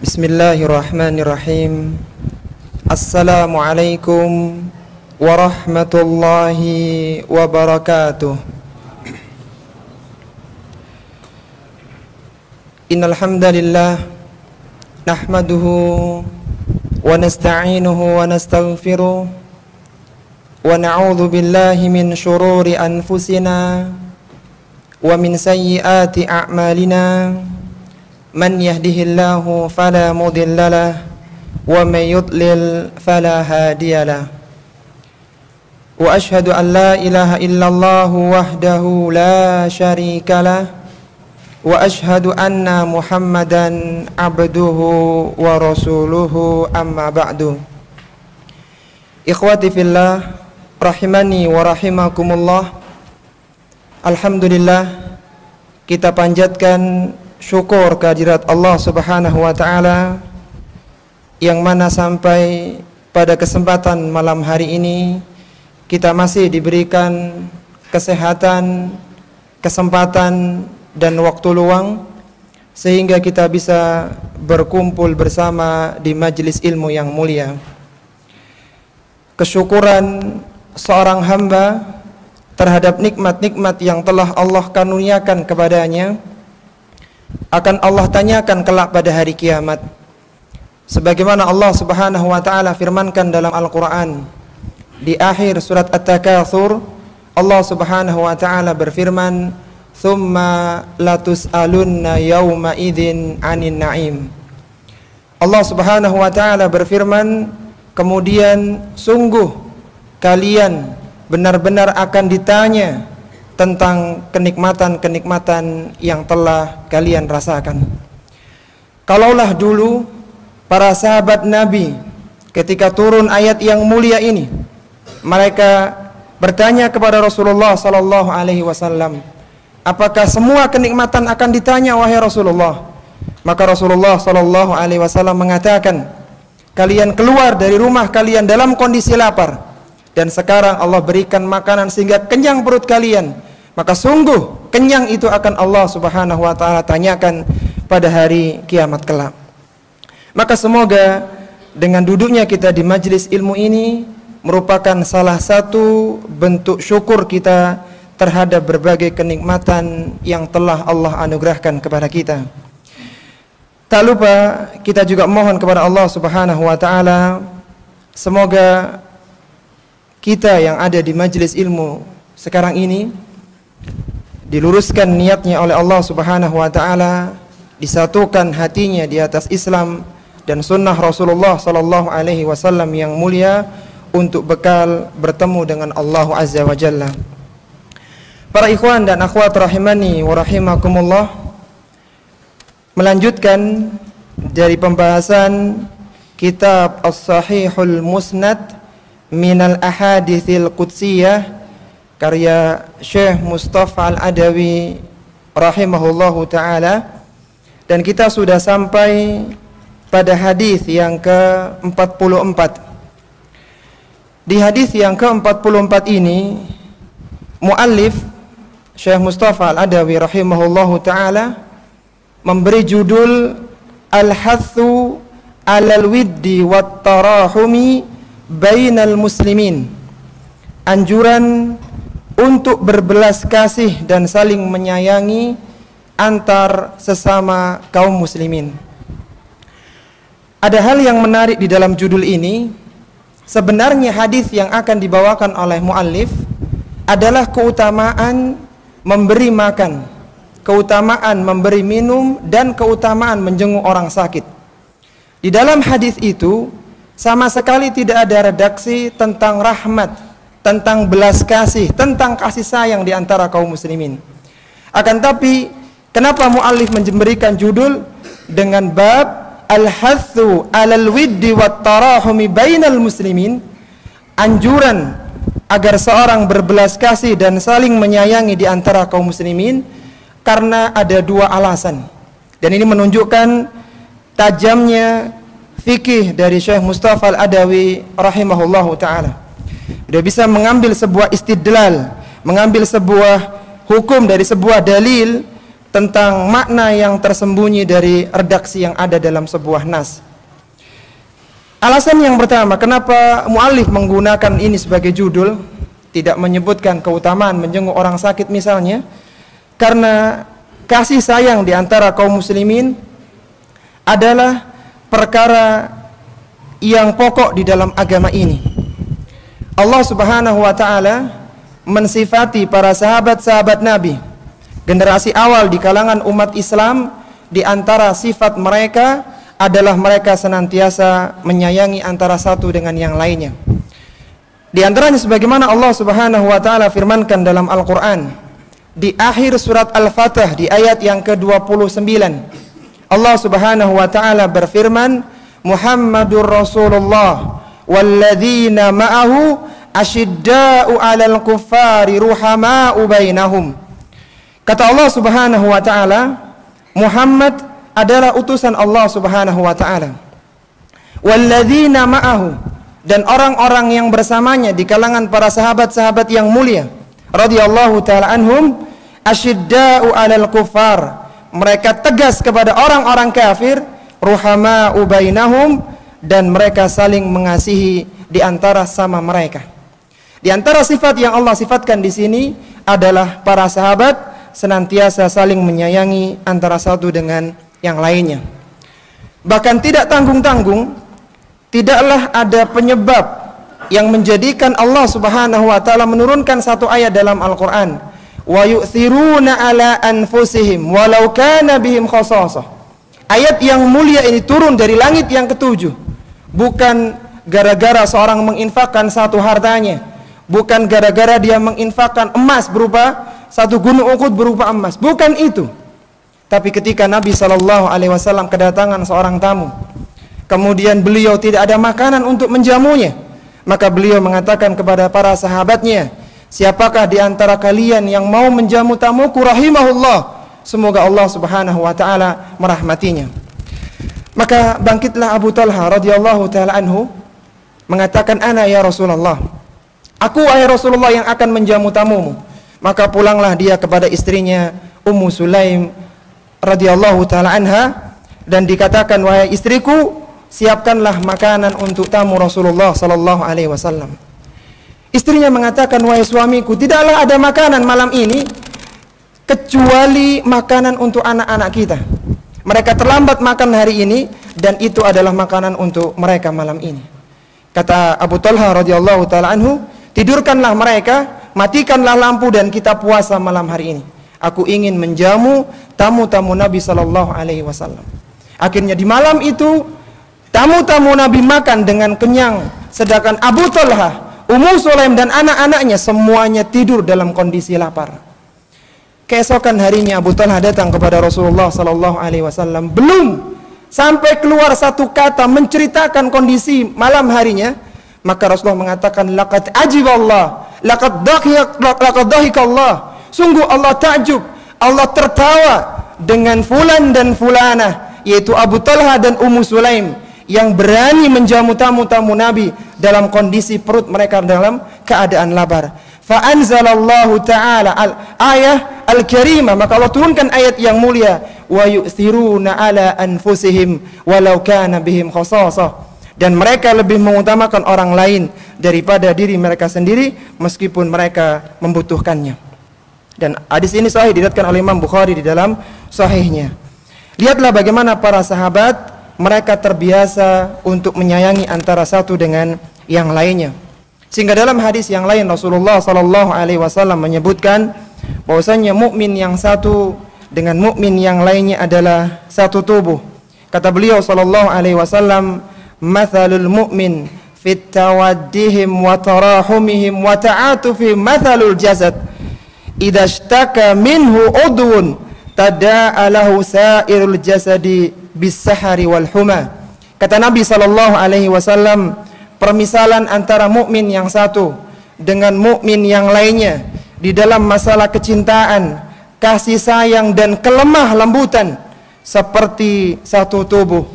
Bismillahirrahmanirrahim. Assalamualaikum warahmatullahi wabarakatuh. Innal hamdalillah nahmaduhu wa nasta'inuhu wa nastaghfiruh wa na'udzu billahi min shururi anfusina wa min sayyiati a'malina. Man yahdihillahu fala mudhillalah wa may yudlil fala hadiyalah. Wa ashhadu an la ilaha illallah wahdahu la syarikalah wa ashhadu anna Muhammadan abduhu wa rasuluhu, amma ba'du. Ikhwati fillah rahimani wa rahimakumullah. Alhamdulillah, kita panjatkan syukur kehadirat Allah Subhanahu wa taala yang mana sampai pada kesempatan malam hari ini kita masih diberikan kesehatan, kesempatan dan waktu luang sehingga kita bisa berkumpul bersama di majelis ilmu yang mulia. Kesyukuran seorang hamba terhadap nikmat-nikmat yang telah Allah karuniakan kepadanya akan Allah tanyakan kelak pada hari kiamat. Sebagaimana Allah Subhanahu wa taala firmankan dalam Al-Qur'an di akhir surat At-Takatsur, Allah Subhanahu wa taala berfirman, "Tsumma latus'alunna yauma idzin 'anin na'im." Allah Subhanahu wa taala berfirman, kemudian sungguh kalian benar-benar akan ditanya tentang kenikmatan-kenikmatan yang telah kalian rasakan. Kalaulah dulu para sahabat Nabi ketika turun ayat yang mulia ini, mereka bertanya kepada Rasulullah sallallahu alaihi wasallam, apakah semua kenikmatan akan ditanya wahai Rasulullah? Maka Rasulullah sallallahu alaihi wasallam mengatakan, kalian keluar dari rumah kalian dalam kondisi lapar dan sekarang Allah berikan makanan sehingga kenyang perut kalian. Maka sungguh kenyang itu akan Allah Subhanahu wa taala tanyakan pada hari kiamat kelak. Maka semoga dengan duduknya kita di majelis ilmu ini merupakan salah satu bentuk syukur kita terhadap berbagai kenikmatan yang telah Allah anugerahkan kepada kita. Tak lupa kita juga mohon kepada Allah Subhanahu wa taala semoga kita yang ada di majelis ilmu sekarang ini diluruskan niatnya oleh Allah Subhanahu wa taala, disatukan hatinya di atas Islam dan sunnah Rasulullah sallallahu alaihi wasallam yang mulia untuk bekal bertemu dengan Allah Azza wa Jalla. Para ikhwan dan akhwat rahimani wa rahimakumullah, melanjutkan dari pembahasan kitab As-Sahihul Musnad minal Ahaditsil Qudsiyah karya Syekh Mustafa Al-Adawi rahimahullahu ta'ala, dan kita sudah sampai pada hadis yang ke-44. Di hadis yang ke-44 ini muallif Syekh Mustafa Al-Adawi rahimahullahu ta'ala memberi judul Al-Hathu 'alal widdi wat tarahumi bainal muslimin, anjuran untuk berbelas kasih dan saling menyayangi antar sesama kaum muslimin. Ada hal yang menarik di dalam judul ini. Sebenarnya hadis yang akan dibawakan oleh muallif adalah keutamaan memberi makan, keutamaan memberi minum, dan keutamaan menjenguk orang sakit. Di dalam hadis itu sama sekali tidak ada redaksi tentang rahmat, tentang belas kasih, tentang kasih sayang di antara kaum muslimin. Akan tapi kenapa muallif memberikan judul dengan bab Al-Hathu 'alal widdi wat tarahumi bainal muslimin, anjuran agar seorang berbelas kasih dan saling menyayangi di antara kaum muslimin, karena ada dua alasan. Dan ini menunjukkan tajamnya fikih dari Syekh Mustafa Al-Adawi rahimahullahu ta'ala. Dia bisa mengambil sebuah istidlal, mengambil sebuah hukum dari sebuah dalil tentang makna yang tersembunyi dari redaksi yang ada dalam sebuah nas. Alasan yang pertama, kenapa muallif menggunakan ini sebagai judul, tidak menyebutkan keutamaan menjenguk orang sakit misalnya, karena kasih sayang di antara kaum muslimin adalah perkara yang pokok di dalam agama ini. Allah Subhanahu wa ta'ala mensifati para sahabat-sahabat Nabi, generasi awal di kalangan umat Islam, di antara sifat mereka adalah mereka senantiasa menyayangi antara satu dengan yang lainnya. Di antaranya sebagaimana Allah Subhanahu wa ta'ala firmankan dalam Al-Quran di akhir surat Al-Fatah di ayat yang ke-29, Allah Subhanahu wa ta'ala berfirman, Muhammadur Rasulullah walladzina ma'ahu asyidda'u 'alal kuffari ruhama'u bainahum. Kata Allah Subhanahu wa ta'ala, Muhammad adalah utusan Allah Subhanahu wa ta'ala. Walladzina ma'ahu, dan orang-orang yang bersamanya di kalangan para sahabat-sahabat yang mulia radhiyallahu ta'ala anhum, asyidda'u 'alal kuffar, mereka tegas kepada orang-orang kafir, ruhama'u bainahum, dan mereka saling mengasihi di antara sama mereka. Di antara sifat yang Allah sifatkan di sini adalah para sahabat senantiasa saling menyayangi antara satu dengan yang lainnya. Bahkan tidak tanggung-tanggung, tidaklah ada penyebab yang menjadikan Allah Subhanahu wa ta'ala menurunkan satu ayat dalam Al-Quran, wa yu'thiruna ala anfusihim walau kana bihim khasasah. Ayat yang mulia ini turun dari langit yang ketujuh, bukan gara-gara seorang menginfakkan satu hartanya, bukan gara-gara dia menginfakkan emas berupa satu gunung Uhud berupa emas, bukan itu. Tapi ketika Nabi SAW kedatangan seorang tamu, kemudian beliau tidak ada makanan untuk menjamunya, maka beliau mengatakan kepada para sahabatnya, siapakah di antara kalian yang mau menjamu tamuku, rahimahullah, semoga Allah Subhanahu wa ta'ala merahmatinya. Maka bangkitlah Abu Talha radhiyallahu ta'ala anhu mengatakan, ana ya Rasulullah, aku wahai Rasulullah yang akan menjamu tamumu. Maka pulanglah dia kepada istrinya Ummu Sulaim radhiyallahu ta'ala anha, dan dikatakan, wahai istriku, siapkanlah makanan untuk tamu Rasulullah sallallahu alaihi wasallam. Istrinya mengatakan, wahai suamiku, tidaklah ada makanan malam ini kecuali makanan untuk anak-anak kita. Mereka terlambat makan hari ini, dan itu adalah makanan untuk mereka malam ini. Kata Abu Talha radhiyallahu ta'ala anhu, tidurkanlah mereka, matikanlah lampu, dan kita puasa malam hari ini. Aku ingin menjamu tamu-tamu Nabi sallallahu alaihi wasallam. Akhirnya di malam itu tamu-tamu Nabi makan dengan kenyang, sedangkan Abu Talha, Ummu Sulaim, dan anak-anaknya semuanya tidur dalam kondisi lapar. Keesokan harinya Abu Talha datang kepada Rasulullah sallallahu alaihi wasallam, belum sampai keluar satu kata menceritakan kondisi malam harinya, maka Rasulullah mengatakan, laqad ajiballah, laqad dhahikallah, sungguh Allah takjub, Allah tertawa dengan fulan dan fulanah, yaitu Abu Talha dan Ummu Sulaim, yang berani menjamu tamu-tamu Nabi dalam kondisi perut mereka dalam keadaan lapar. Fa anzalallahu ta'ala al-ayah al-karimah, maka Allah turunkan ayat yang mulia, wa yu'thiruna ala anfusihim walau kana bihim khasasah, dan mereka lebih mengutamakan orang lain daripada diri mereka sendiri meskipun mereka membutuhkannya. Dan hadis ini sahih, diriwayatkan oleh Imam Bukhari di dalam sahihnya. Lihatlah bagaimana para sahabat mereka terbiasa untuk menyayangi antara satu dengan yang lainnya. Sehingga dalam hadis yang lain Rasulullah sallallahu alaihi wasallam menyebutkan bahwasanya mukmin yang satu dengan mukmin yang lainnya adalah satu tubuh. Kata beliau sallallahu alaihi wasallam, mathalul mu'min fit tawaddihim wa tarahumihim wa ta'atufihim mathalul jasad, idza ishtaka minhu udwun tada'a lahu sa'irul jasadi bis-sahari wal huma. Kata Nabi sallallahu alaihi wasallam, permisalan antara mukmin yang satu dengan mukmin yang lainnya di dalam masalah kecintaan, kasih sayang, dan kelemah lembutan seperti satu tubuh.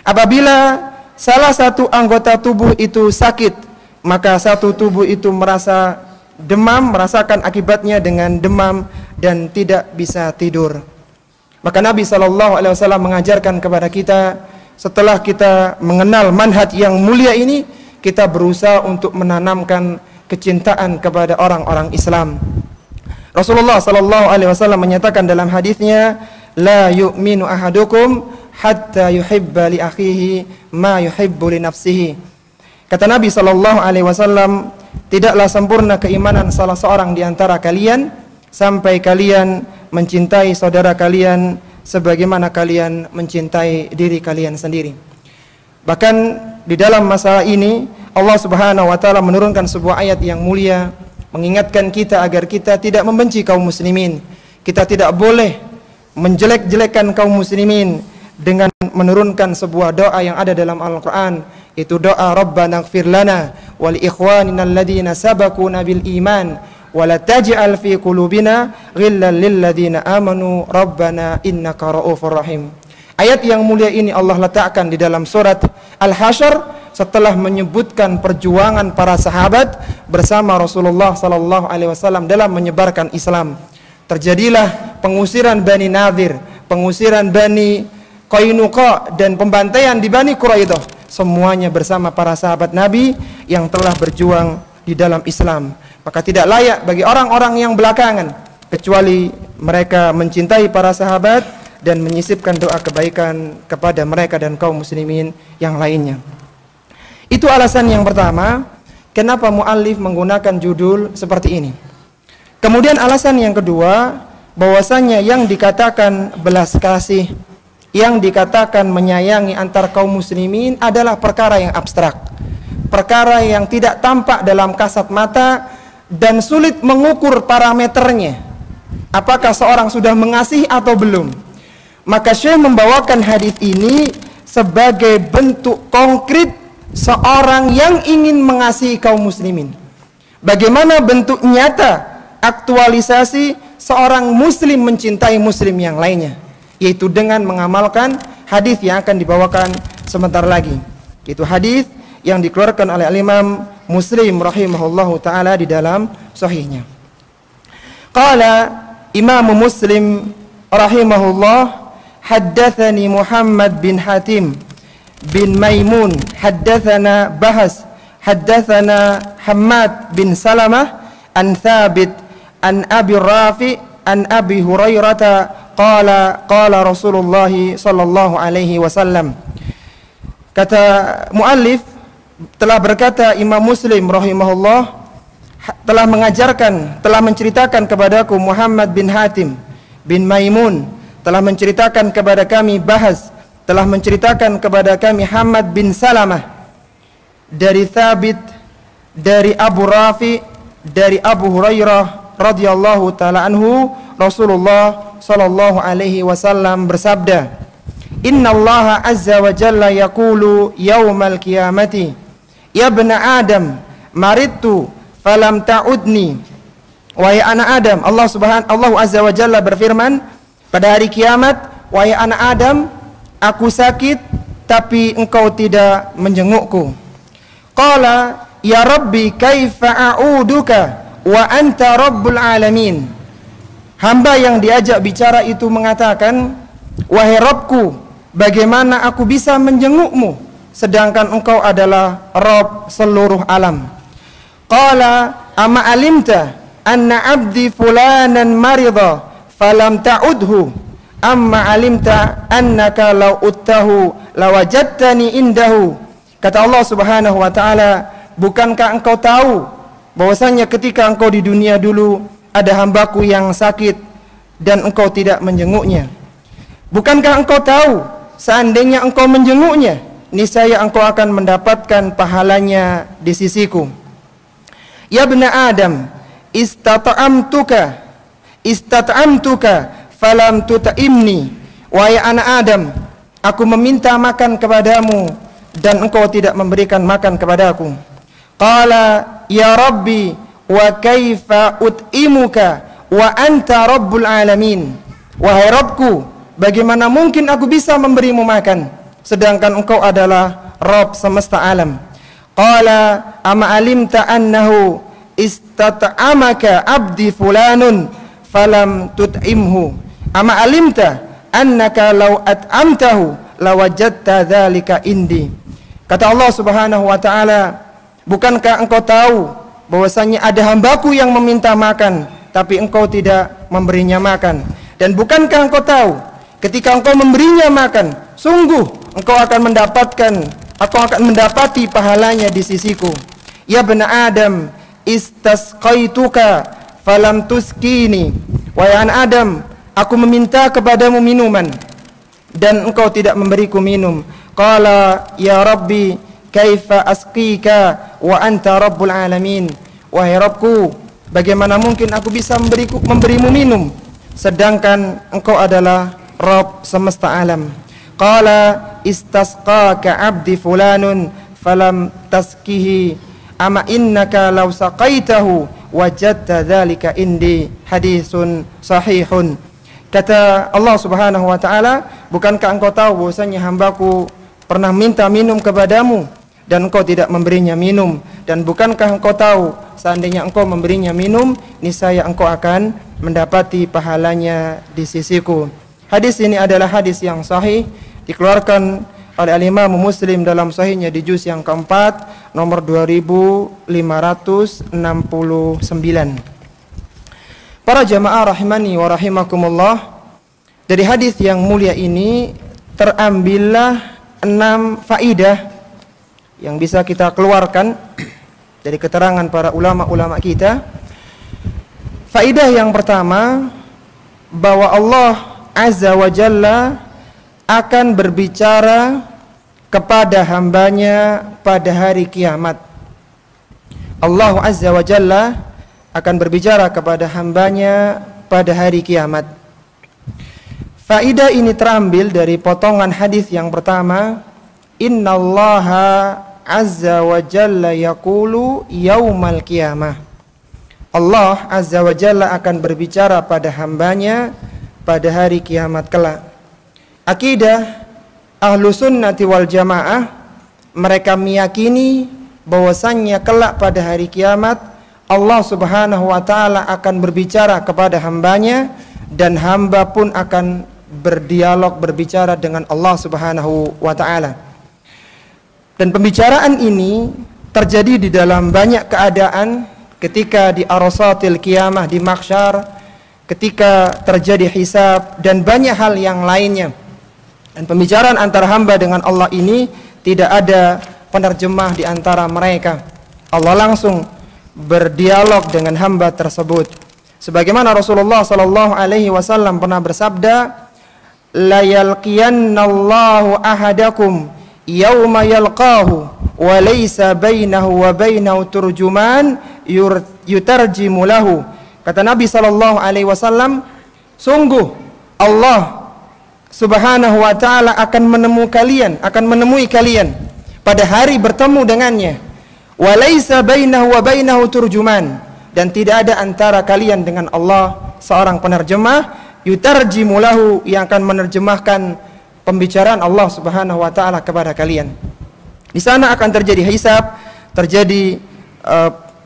Apabila salah satu anggota tubuh itu sakit, maka satu tubuh itu merasa demam, merasakan akibatnya dengan demam dan tidak bisa tidur. Maka Nabi SAW mengajarkan kepada kita, setelah kita mengenal manhaj yang mulia ini, kita berusaha untuk menanamkan kecintaan kepada orang-orang Islam. Rasulullah SAW menyatakan dalam hadisnya, la yu'minu ahadukum hatta yuhibba li akhihi ma yuhibbu li nafsihi. Kata Nabi SAW, tidaklah sempurna keimanan salah seorang di antara kalian sampai kalian mencintai saudara kalian sebagaimana kalian mencintai diri kalian sendiri. Bahkan di dalam masalah ini Allah Subhanahu wa taala menurunkan sebuah ayat yang mulia mengingatkan kita agar kita tidak membenci kaum muslimin. Kita tidak boleh menjelek-jelekan kaum muslimin dengan menurunkan sebuah doa yang ada dalam Al-Qur'an, itu doa Rabbana ighfir lana wa li ikhwanina alladhina sabaquna bil iman wa la taj'al fi qulubina ghillan lil ladzina amanu Rabbana innaka ra'ufur rahim. Ayat yang mulia ini Allah letakkan di dalam surat Al-Hasyr setelah menyebutkan perjuangan para sahabat bersama Rasulullah SAW dalam menyebarkan Islam. Terjadilah pengusiran Bani Nadir, pengusiran Bani Qainuqa, dan pembantaian di Bani Quraidah. Semuanya bersama para sahabat Nabi yang telah berjuang di dalam Islam. Maka tidak layak bagi orang-orang yang belakangan kecuali mereka mencintai para sahabat dan menyisipkan doa kebaikan kepada mereka dan kaum muslimin yang lainnya. Itu alasan yang pertama, kenapa muallif menggunakan judul seperti ini. Kemudian alasan yang kedua, bahwasanya yang dikatakan belas kasih, yang dikatakan menyayangi antar kaum muslimin adalah perkara yang abstrak, perkara yang tidak tampak dalam kasat mata dan sulit mengukur parameternya. Apakah seorang sudah mengasihi atau belum? Maka Syekh membawakan hadis ini sebagai bentuk konkret seorang yang ingin mengasihi kaum muslimin. Bagaimana bentuk nyata aktualisasi seorang muslim mencintai muslim yang lainnya, yaitu dengan mengamalkan hadis yang akan dibawakan sebentar lagi. Itu hadis yang dikeluarkan oleh Imam Muslim rahimahullahu taala di dalam sahihnya. Qala Imam Muslim rahimahullah, haddatsani Muhammad bin Hatim bin Maimun, haddatsana Bahas, haddatsana Hammad bin Salamah an Thabit an Abi Rafi an Abi Hurairah qala qala Rasulullah sallallahu alaihi wasallam. Kata muallif, telah berkata Imam Muslim rahimahullah, telah mengajarkan, telah menceritakan kepadaku Muhammad bin Hatim bin Maimun, telah menceritakan kepada kami Bahas, telah menceritakan kepada kami Hammad bin Salamah dari Thabit, dari Abu Rafi, dari Abu Hurairah radhiyallahu taala anhu, Rasulullah sallallahu alaihi wasallam bersabda, Innallaha azza wa jalla yaqulu yaumal qiyamati, ya bna Adam, maridtu falam ta'udni. Wahai anak Adam, Allah azza wa jalla berfirman pada hari kiamat, wahai anak Adam, aku sakit tapi engkau tidak menjengukku. Qala ya Rabbi kaifa a'uduka wa anta rabbul alamin. Hamba yang diajak bicara itu mengatakan, wahai Rabbku, bagaimana aku bisa menjengukmu sedangkan engkau adalah Rabb seluruh alam. Qala ama alimta anna abdi fulanan marida falam ta'udhu amma alimta annaka law uttahu lawajadtani indahu. Kata Allah Subhanahu wa taala, bukankah engkau tahu bahwasanya ketika engkau di dunia dulu ada hambaku yang sakit dan engkau tidak menjenguknya? Bukankah engkau tahu seandainya engkau menjenguknya, niscaya engkau akan mendapatkan pahalanya di sisiku. Ya bna Adam, istata'amtuka falam tuta'imni. Wahai anak Adam, aku meminta makan kepadamu dan engkau tidak memberikan makan kepadaku. Qala ya Rabbi wa kaifa ut'imuka wa anta rabbul alamin. Wahai Rabbku, bagaimana mungkin aku bisa memberimu makan sedangkan engkau adalah Rabb semesta alam. Qala ama alimta annahu istat'amaka abdi fulanun falam tut'imhu. Ama alimta annaka law at'amtahu lawajadta dzalika indi. Kata Allah Subhanahu wa taala, bukankah engkau tahu bahwasanya ada hambaku yang meminta makan tapi engkau tidak memberinya makan? Dan bukankah engkau tahu ketika engkau memberinya makan, sungguh engkau akan mendapatkan atau akan mendapati pahalanya di sisiku. Ya bani Adam, istasqaituka falam tuskini. Wahai anak Adam, aku meminta kepadamu minuman dan engkau tidak memberiku minum. Qala ya Rabbi kaifa asqika wa anta rabbul alamin. Wahai Rabbku, bagaimana mungkin aku bisa memberimu minum sedangkan engkau adalah Rabb semesta alam. Qala istasqaka abdi fulanun falam taskihi ama innaka law saqaitahu wajadta dzalika indi. Hadisun sahihun. Kata Allah Subhanahu wa taala, bukankah engkau tahu bahwasanya hambaku pernah minta minum kepadamu dan engkau tidak memberinya minum? Dan bukankah engkau tahu seandainya engkau memberinya minum, niscaya engkau akan mendapati pahalanya di sisiku. Hadis ini adalah hadis yang sahih, dikeluarkan oleh Al-Imam Muslim dalam sahihnya di juz yang keempat nomor 2569. Para jamaah rahimani wa rahimakumullah, dari hadis yang mulia ini terambillah 6 faidah yang bisa kita keluarkan dari keterangan para ulama-ulama kita. Faidah yang pertama, bahwa Allah Azza wa Jalla akan berbicara kepada hambanya pada hari kiamat. Allah Azza wa Jalla akan berbicara kepada hambanya pada hari kiamat. Faidah ini terambil dari potongan hadis yang pertama, innallaha azza wa jalla yaqulu yaumal qiyamah. Allah Azza wa Jalla akan berbicara pada hambanya pada hari kiamat kelak. Akidah ahlu sunnati wal jamaah, mereka meyakini bahwasannya kelak pada hari kiamat Allah Subhanahu wa ta'ala akan berbicara kepada hambanya, dan hamba pun akan berbicara dengan Allah Subhanahu wa ta'ala. Dan pembicaraan ini terjadi di dalam banyak keadaan, ketika di arasatil qiyamah, di mahsyar, ketika terjadi hisab, dan banyak hal yang lainnya. Dan pembicaraan antara hamba dengan Allah ini tidak ada penerjemah di antara mereka. Allah langsung berdialog dengan hamba tersebut. Sebagaimana Rasulullah sallallahu alaihi wasallam pernah bersabda, la yalqiyannallahu ahadakum yauma yalqahu wa laysa bainahu wa bainahu turjuman yutarjimu lahu. Kata Nabi sallallahu alaihi wasallam, sungguh Allah Subhanahu wa taala akan menemui kalian pada hari bertemu dengannya. Wa laysa bainahu wa bainahu turjuman, dan tidak ada antara kalian dengan Allah seorang penerjemah, yutarjimu lahu, yang akan menerjemahkan pembicaraan Allah Subhanahu wa taala kepada kalian. Di sana akan terjadi hisab, terjadi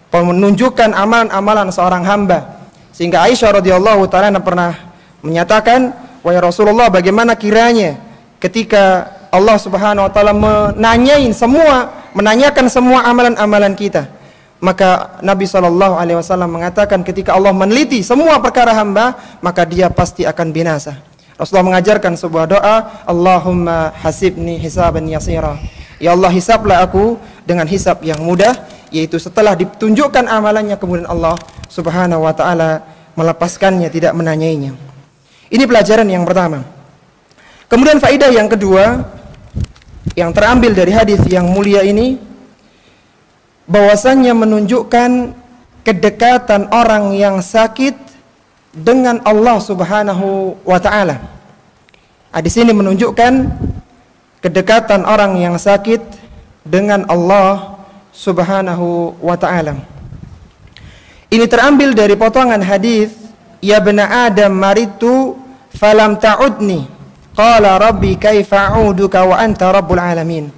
penunjukan amalan-amalan seorang hamba. Sehingga Aisyah radhiyallahu taala pernah menyatakan, wahai Rasulullah, bagaimana kiranya ketika Allah Subhanahu wa taala menanyakan semua amalan-amalan kita. Maka Nabi SAW mengatakan, ketika Allah meneliti semua perkara hamba, maka dia pasti akan binasa. Rasulullah mengajarkan sebuah doa, Allahumma hasibni hisaban yasira. Ya Allah, hisablah aku dengan hisab yang mudah, yaitu setelah ditunjukkan amalannya, kemudian Allah Subhanahu wa taala melepaskannya, tidak menanyainya. Ini pelajaran yang pertama. Kemudian faedah yang kedua yang terambil dari hadis yang mulia ini, bahwasannya menunjukkan kedekatan orang yang sakit dengan Allah Subhanahu wa taala. Hadis ini menunjukkan kedekatan orang yang sakit dengan Allah Subhanahu wa taala. Ini terambil dari potongan hadis, ya bani Adam maritu falam ta'udni Qala rabbi kaifa a'uduka wa anta rabbul alamin.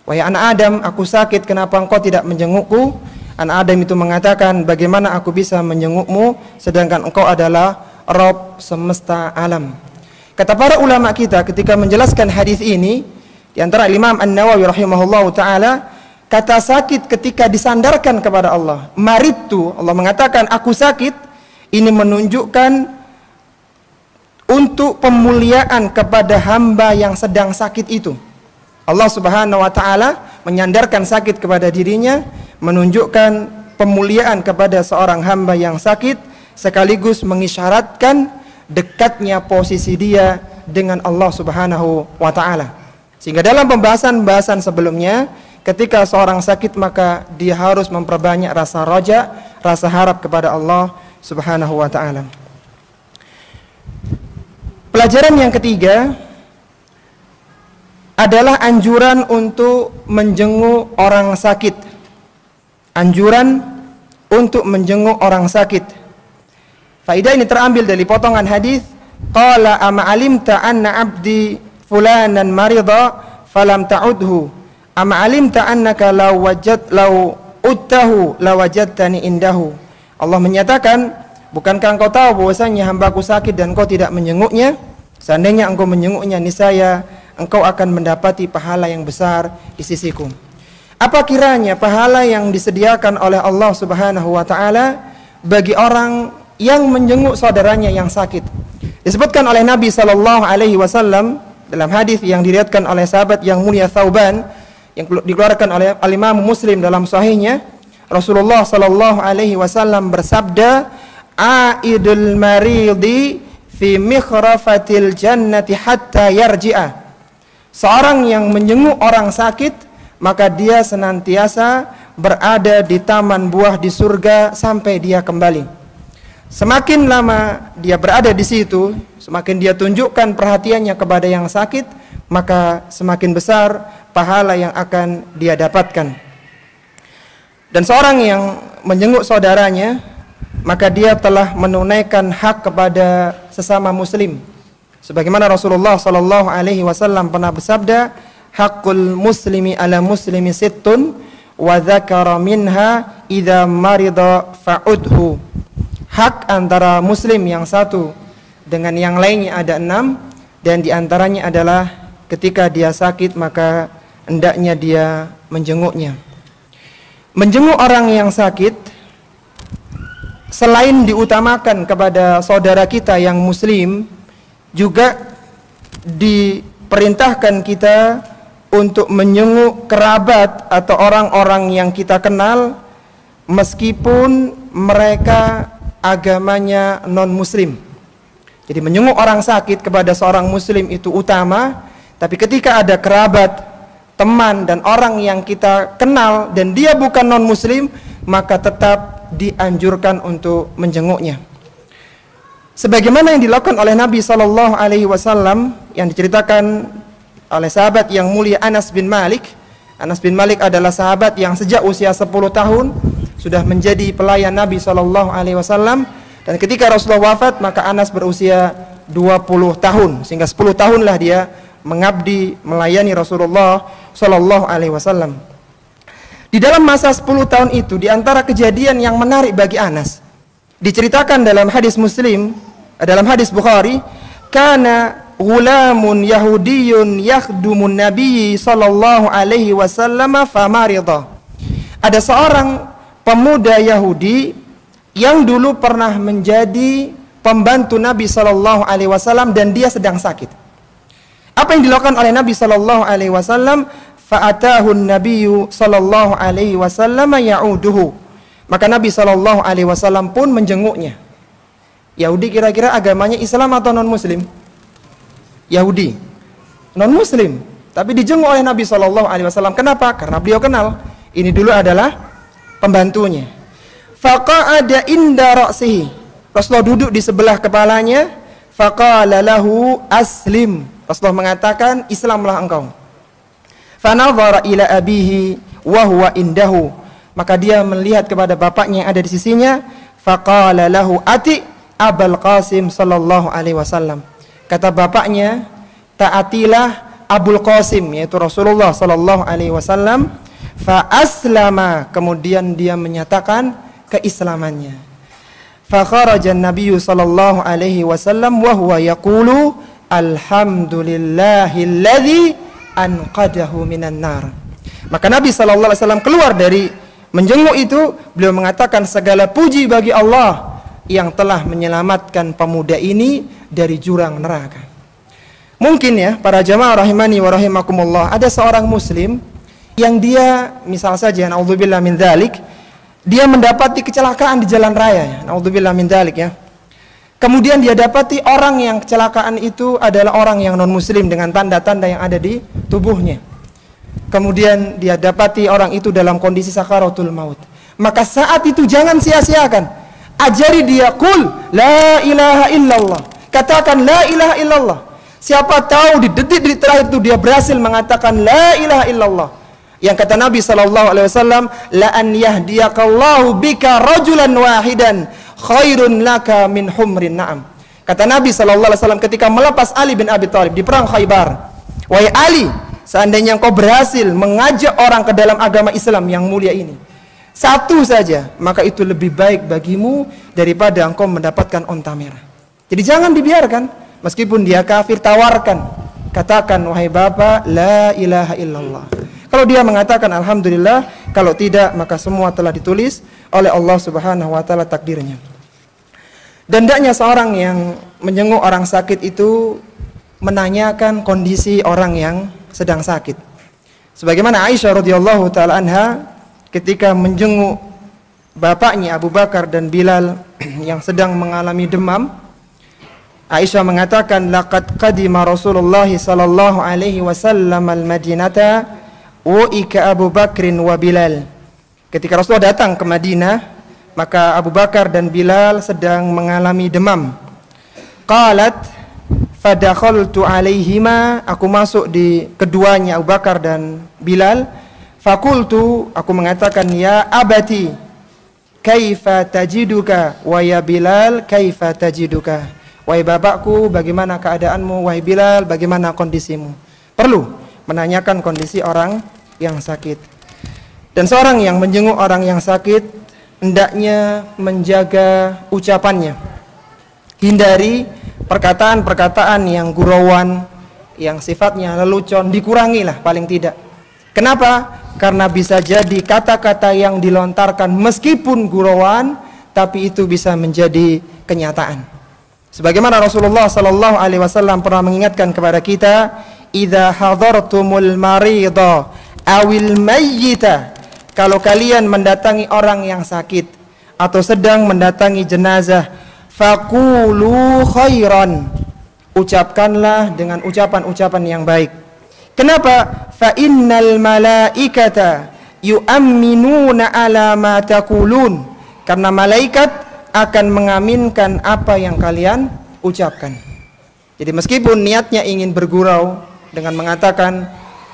Wahai anak Adam, aku sakit, kenapa engkau tidak menjengukku? Anak Adam itu mengatakan, bagaimana aku bisa menjengukmu sedangkan engkau adalah Rabb semesta alam. Kata para ulama kita ketika menjelaskan hadis ini, di antara Imam An-Nawawi rahimahullahu taala, kata sakit ketika disandarkan kepada Allah, maritu, Allah mengatakan aku sakit, ini menunjukkan untuk pemuliaan kepada hamba yang sedang sakit itu. Allah Subhanahu wa taala menyandarkan sakit kepada dirinya, menunjukkan pemuliaan kepada seorang hamba yang sakit, sekaligus mengisyaratkan dekatnya posisi dia dengan Allah Subhanahu wa taala. Sehingga dalam pembahasan sebelumnya, ketika seorang sakit maka dia harus memperbanyak rasa raja, rasa harap kepada Allah Subhanahu wa taala. Pelajaran yang ketiga adalah anjuran untuk menjenguk orang sakit. Anjuran untuk menjenguk orang sakit. Faedah ini terambil dari potongan hadis, qala ama alimta anna abdi fulanan marida falam ta'udhu, ama alimta annaka law uttahu lawajadtani indahu. Allah menyatakan, bukankah engkau tahu bahwasanya hambaku sakit dan engkau tidak menjenguknya? Seandainya engkau menjenguknya, niscaya engkau akan mendapati pahala yang besar di sisiku. Apa kiranya pahala yang disediakan oleh Allah Subhanahu wa taala bagi orang yang menjenguk saudaranya yang sakit? Disebutkan oleh Nabi sallallahu alaihi wasallam dalam hadis yang diriwayatkan oleh sahabat yang mulia Thauban, yang dikeluarkan oleh Al-Imam Muslim dalam sahihnya, Rasulullah sallallahu alaihi wasallam bersabda, "Aidul maridi fi mikhrafatil jannati hatta yarji'a." Seorang yang menjenguk orang sakit, maka dia senantiasa berada di taman buah di surga sampai dia kembali. Semakin lama dia berada di situ, semakin dia tunjukkan perhatiannya kepada yang sakit, maka semakin besar pahala yang akan dia dapatkan. Dan seorang yang menjenguk saudaranya, maka dia telah menunaikan hak kepada sesama muslim. Sebagaimana Rasulullah sallallahu alaihi wasallam pernah bersabda, haqqul muslimi ala muslimi sittun wa dzakara minha idza marida fa'udhu. Hak antara muslim yang satu dengan yang lainnya ada 6, dan diantaranya adalah ketika dia sakit maka hendaknya dia menjenguknya. Menjenguk orang yang sakit selain diutamakan kepada saudara kita yang muslim, juga diperintahkan kita untuk menjenguk kerabat atau orang-orang yang kita kenal meskipun mereka agamanya non-muslim. Jadi menjenguk orang sakit kepada seorang muslim itu utama, tapi ketika ada kerabat, teman dan orang yang kita kenal dan dia bukan non-muslim, maka tetap dianjurkan untuk menjenguknya. Sebagaimana yang dilakukan oleh Nabi sallallahu alaihi wasallam yang diceritakan oleh sahabat yang mulia Anas bin Malik. Anas bin Malik adalah sahabat yang sejak usia 10 tahun sudah menjadi pelayan Nabi sallallahu alaihi wasallam, dan ketika Rasulullah wafat maka Anas berusia 20 tahun, sehingga 10 tahunlah dia mengabdi melayani Rasulullah sallallahu alaihi wasallam. Di dalam masa 10 tahun itu, di antara kejadian yang menarik bagi Anas, diceritakan dalam hadis Muslim, dalam hadis Bukhari, kana ghulamun yahudiyyun yakhdumun nabiyyi sallallahu alaihi wasallam famarida. Ada seorang pemuda Yahudi yang dulu pernah menjadi pembantu Nabi sallallahu alaihi wasallam dan dia sedang sakit. Apa yang dilakukan oleh Nabi sallallahu alaihi wasallam? Fa'atahu an-nabiyyu sallallahu alaihi wasallam ya'uduhu. Maka Nabi sallallahu alaihi wasallam pun menjenguknya. Yahudi kira-kira agamanya Islam atau non-muslim? Yahudi, non-muslim, tapi dijenguk oleh Nabi sallallahu alaihi wasallam. Kenapa? Karena beliau kenal ini dulu adalah pembantunya. Faqa'ada inda ra'sihi. Rasulullah duduk di sebelah kepalanya. Faqala lahu aslim. Rasulullah mengatakan, Islamlah engkau. Fanadhara ila abihi wa huwa indahu. Maka dia melihat kepada bapaknya yang ada di sisinya. Faqala lahu ati Abul Qasim sallallahu alaihi wasallam. Kata bapaknya, taatilah Abul Qasim, yaitu Rasulullah sallallahu alaihi wasallam. Fa aslama, kemudian dia menyatakan keislamannya. Fa kharaja an-nabiy sallallahu alaihi wasallam wa huwa yaqulu alhamdulillahilladzi anqadahu minan nar. Maka Nabi sallallahu alaihi wasallam keluar dari menjenguk itu, beliau mengatakan segala puji bagi Allah yang telah menyelamatkan pemuda ini dari jurang neraka. Mungkin ya para jamaah rahimani wa rahimakumullah, ada seorang muslim yang dia misal saja naudzubillah min dzalik, dia mendapati kecelakaan di jalan raya ya, naudzubillah min dzalik ya. Kemudian dia dapati orang yang kecelakaan itu adalah orang yang non muslim dengan tanda-tanda yang ada di tubuhnya. Kemudian dia dapati orang itu dalam kondisi sakaratul maut. Maka saat itu jangan sia-siakan. Ajari dia qul la ilaha illallah. Katakan la ilaha illallah. Siapa tahu di detik-detik terakhir itu dia berhasil mengatakan la ilaha illallah. Yang kata Nabi sallallahu alaihi wasallam, la an yahdiyakallahu bika rajulan wahidan khairun laka min humrin na'am. Kata Nabi sallallahu alaihi wasallam ketika melepas Ali bin Abi Thalib di perang Khaybar, wahai Ali, seandainya engkau berhasil mengajak orang ke dalam agama Islam yang mulia ini, satu saja, maka itu lebih baik bagimu daripada engkau mendapatkan onta merah. Jadi jangan dibiarkan, meskipun dia kafir, tawarkan, katakan wahai bapak la ilaha illallah. Kalau dia mengatakan alhamdulillah, kalau tidak maka semua telah ditulis oleh Allah Subhanahu wa taala takdirnya. Dan hendaknya seorang yang menjenguk orang sakit itu menanyakan kondisi orang yang sedang sakit. Sebagaimana Aisyah radhiyallahu taala anha ketika menjenguk bapaknya Abu Bakar dan Bilal yang sedang mengalami demam, Aisyah mengatakan laqad qadima Rasulullah sallallahu alaihi wasallam al-Madinata wa ika Abu Bakrin wa Bilal. Ketika Rasulullah datang ke Madinah, maka Abu Bakar dan Bilal sedang mengalami demam. Qalat fadakhaltu alaihima, aku masuk di keduanya Abu Bakar dan Bilal. Fakultu, aku mengatakan ya abati kaifa tajiduka wa ya Bilal kaifa tajiduka. Wahai bapakku, bagaimana keadaanmu? Wahai Bilal, bagaimana kondisimu? Perlu menanyakan kondisi orang yang sakit. Dan seorang yang menjenguk orang yang sakit hendaknya menjaga ucapannya. Hindari perkataan-perkataan yang gurauan, yang sifatnya lelucon, dikurangilah paling tidak. Kenapa? Karena bisa jadi kata-kata yang dilontarkan meskipun gurauan, tapi itu bisa menjadi kenyataan. Sebagaimana Rasulullah sallallahu alaihi wasallam pernah mengingatkan kepada kita, idza hadartumul marida awil mayyita, kalau kalian mendatangi orang yang sakit atau sedang mendatangi jenazah, faqulu khairan, ucapkanlah dengan ucapan-ucapan yang baik. Kenapa? Fa innal malaikata yu'minuna ala ma taqulun, karena malaikat akan mengaminkan apa yang kalian ucapkan. Jadi meskipun niatnya ingin bergurau dengan mengatakan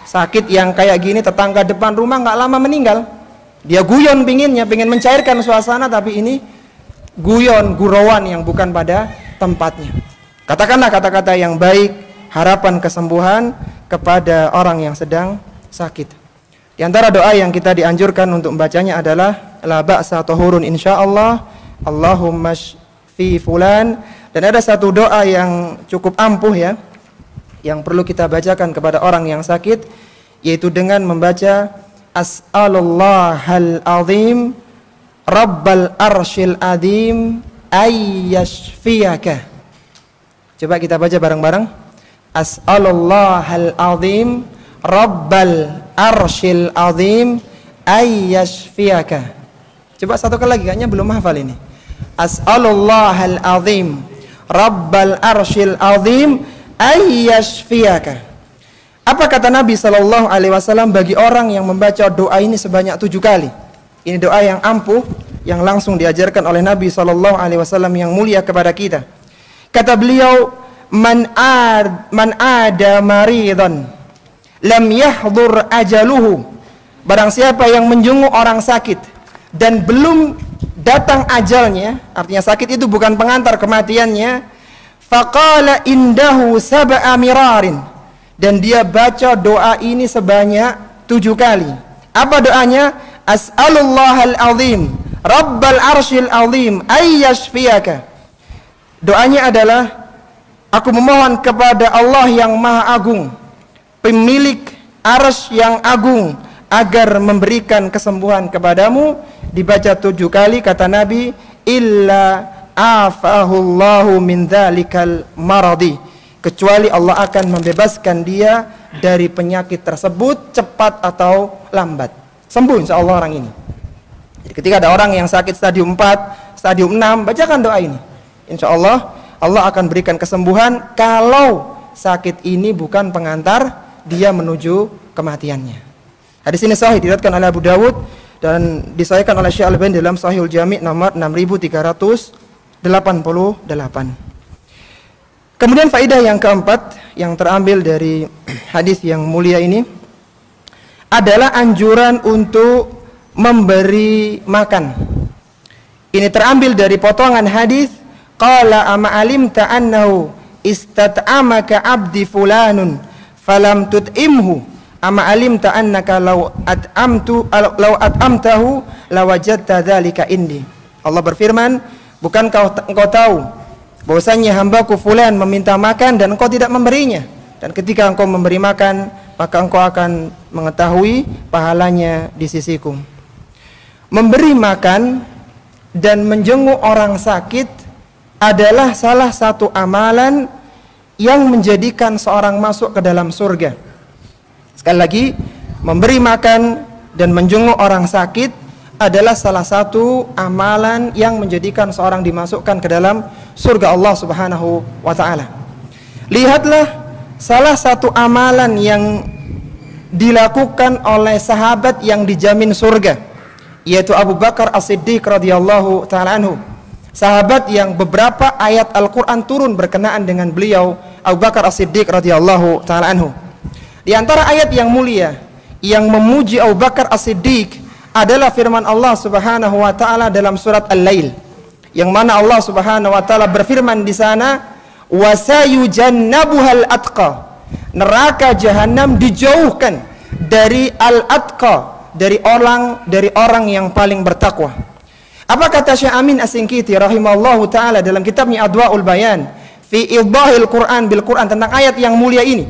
sakit yang kayak gini, tetangga depan rumah nggak lama meninggal, dia guyon pinginnya, pengen mencairkan suasana, tapi ini guyon, gurauan yang bukan pada tempatnya. Katakanlah kata-kata yang baik, harapan kesembuhan kepada orang yang sedang sakit. Di antara doa yang kita dianjurkan untuk membacanya adalah la ba'sa tahurun insyaallah, Allahumma shfi fulan. Dan ada satu doa yang cukup ampuh ya, yang perlu kita bacakan kepada orang yang sakit, yaitu dengan membaca as'alullahal azim rabbal arsyil azim ayyashfiyaka. Coba kita baca bareng-bareng. As'alullahal azim rabbal arsyil azim ayyashfiyaka. Coba satu kali lagi, kayaknya belum hafal ini. As'alullahal azim rabbal arsyil azim ayyashfiyaka. Apa kata Nabi sallallahu alaihi wasallam bagi orang yang membaca doa ini sebanyak 7 kali? Ini doa yang ampuh yang langsung diajarkan oleh Nabi sallallahu alaihi wasallam yang mulia kepada kita. Kata beliau, man ada maridan lam yahdur ajaluhu. Barang siapa yang menjenguk orang sakit dan belum datang ajalnya, artinya sakit itu bukan pengantar kematiannya, faqala indahu sab'a mirarin, dan dia baca doa ini sebanyak 7 kali. Apa doanya? As'alullahal azim Rabbal arsyil azim ayyashfiyaka. Doanya adalah, aku memohon kepada Allah yang maha agung, pemilik arsy yang agung, agar memberikan kesembuhan kepadamu. Dibaca 7 kali, kata Nabi, illa afahullahu min dzalikal maradi, kecuali Allah akan membebaskan dia dari penyakit tersebut, cepat atau lambat. Sembuh insya Allah orang ini. Jadi ketika ada orang yang sakit stadium 4, stadium 6, bacakan doa ini. Insya Allah, Allah akan berikan kesembuhan kalau sakit ini bukan pengantar dia menuju kematiannya. Hadis ini sahih, diriwayatkan oleh Abu Dawud dan disahihkan oleh Syekh Al-Albani dalam Sahihul Jami' nomor 6388. Kemudian faedah yang keempat yang terambil dari hadis yang mulia ini adalah anjuran untuk memberi makan. Ini terambil dari potongan hadis, qala ama alimta annahu istat'amaka abdi fulanun falam tut'imhu ama alimta annaka law at'amtahu lawajadta dzalika indi. Allah berfirman, bukankah engkau tahu bahwasanya hambaku fulan meminta makan dan engkau tidak memberinya, dan ketika engkau memberi makan maka engkau akan mengetahui pahalanya di sisiku. Memberi makan dan menjenguk orang sakit adalah salah satu amalan yang menjadikan seorang masuk ke dalam surga. Sekali lagi, memberi makan dan menjenguk orang sakit adalah salah satu amalan yang menjadikan seorang dimasukkan ke dalam surga Allah Subhanahu wa ta'ala. Lihatlah salah satu amalan yang dilakukan oleh sahabat yang dijamin surga, yaitu Abu Bakar As-Siddiq radhiyallahu ta'ala anhu. Sahabat yang beberapa ayat Al-Quran turun berkenaan dengan beliau, Abu Bakar As-Siddiq radhiyallahu ta'ala anhu. Di antara ayat yang mulia yang memuji Abu Bakar As-Siddiq adalah firman Allah Subhanahu wa ta'ala dalam surat Al-Lail, yang mana Allah Subhanahu wa ta'ala berfirman di sana, wasayujannabuhal atqa, neraka jahanam dijauhkan dari al-atqa, dari orang yang paling bertakwa. Apa kata Syekh Amin As-Sinkiti rahimahullahu ta'ala dalam kitabnya Adwaul Bayan fi idahil Quran bil Quran tentang ayat yang mulia ini?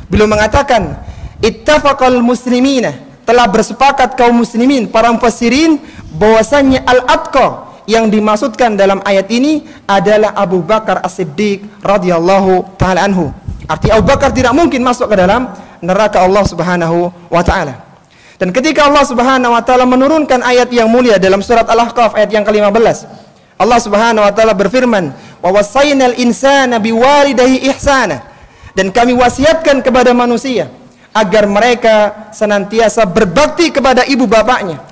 Beliau mengatakan, ittafaqal muslimina, telah bersepakat kaum muslimin, para mufassirin, bahwasannya al-atqa yang dimaksudkan dalam ayat ini adalah Abu Bakar As-Siddiq radhiyallahu ta'ala anhu. Arti Abu Bakar tidak mungkin masuk ke dalam neraka Allah Subhanahu wa ta'ala. Dan ketika Allah Subhanahu wa ta'ala menurunkan ayat yang mulia dalam surat Al-Ahqaf ayat yang ke-15, Allah Subhanahu wa ta'ala berfirman, wa wasainal insana biwalidayhi ihsana, dan kami wasiatkan kepada manusia agar mereka senantiasa berbakti kepada ibu bapaknya.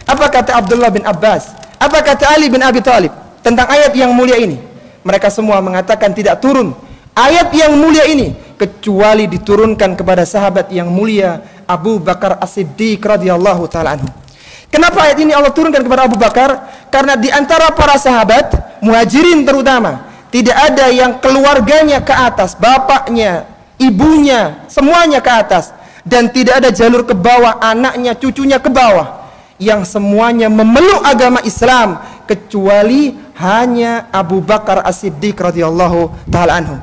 Apa kata Abdullah bin Abbas? Apa kata Ali bin Abi Thalib tentang ayat yang mulia ini? Mereka semua mengatakan tidak turun ayat yang mulia ini kecuali diturunkan kepada sahabat yang mulia Abu Bakar As-Siddiq radhiyallahu ta'ala anhu. Kenapa ayat ini Allah turunkan kepada Abu Bakar? Karena di antara para sahabat muhajirin terutama, tidak ada yang keluarganya ke atas, bapaknya, ibunya, semuanya ke atas, dan tidak ada jalur ke bawah, anaknya, cucunya ke bawah, yang semuanya memeluk agama Islam kecuali hanya Abu Bakar As-Siddiq radhiyallahu ta'ala anhu.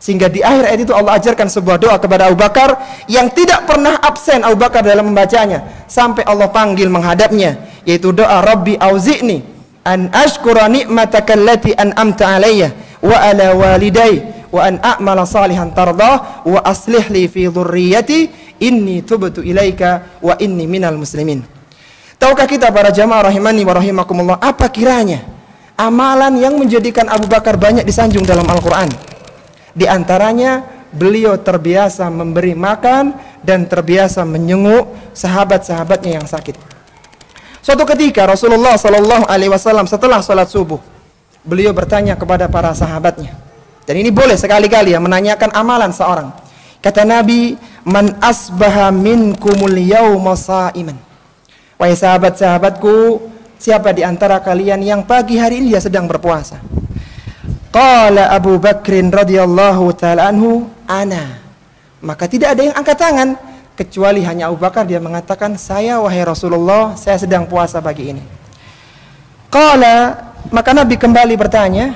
Sehingga di akhir ayat itu Allah ajarkan sebuah doa kepada Abu Bakar yang tidak pernah absen Abu Bakar dalam membacanya sampai Allah panggil menghadapnya, yaitu doa Rabbi auzi'ni an ashkura ni'mataka allati an'amta alayya wa ala walidayya wa an a'mala salihan tardah wa aslih li fi dhurriyyati inni tubtu ilaika wa inni minal muslimin. Tahukah kita para jamaah rahimani wa rahimakumullah, apa kiranya amalan yang menjadikan Abu Bakar banyak disanjung dalam Al-Quran? Di antaranya beliau terbiasa memberi makan dan terbiasa menyenguk sahabat-sahabatnya yang sakit. Suatu ketika Rasulullah Sallallahu Alaihi Wasallam setelah sholat subuh, beliau bertanya kepada para sahabatnya, dan ini boleh sekali-kali ya menanyakan amalan seorang. Kata Nabi, man asbaha minkumul yawma sa'iman. Wahai sahabat-sahabatku, siapa di antara kalian yang pagi hari ini dia sedang berpuasa? Qala Abu Bakrin radhiyallahu ta'ala anhu, ana. Maka tidak ada yang angkat tangan kecuali hanya Abu Bakar. Dia mengatakan, saya wahai Rasulullah, saya sedang puasa pagi ini. Qala, maka Nabi kembali bertanya,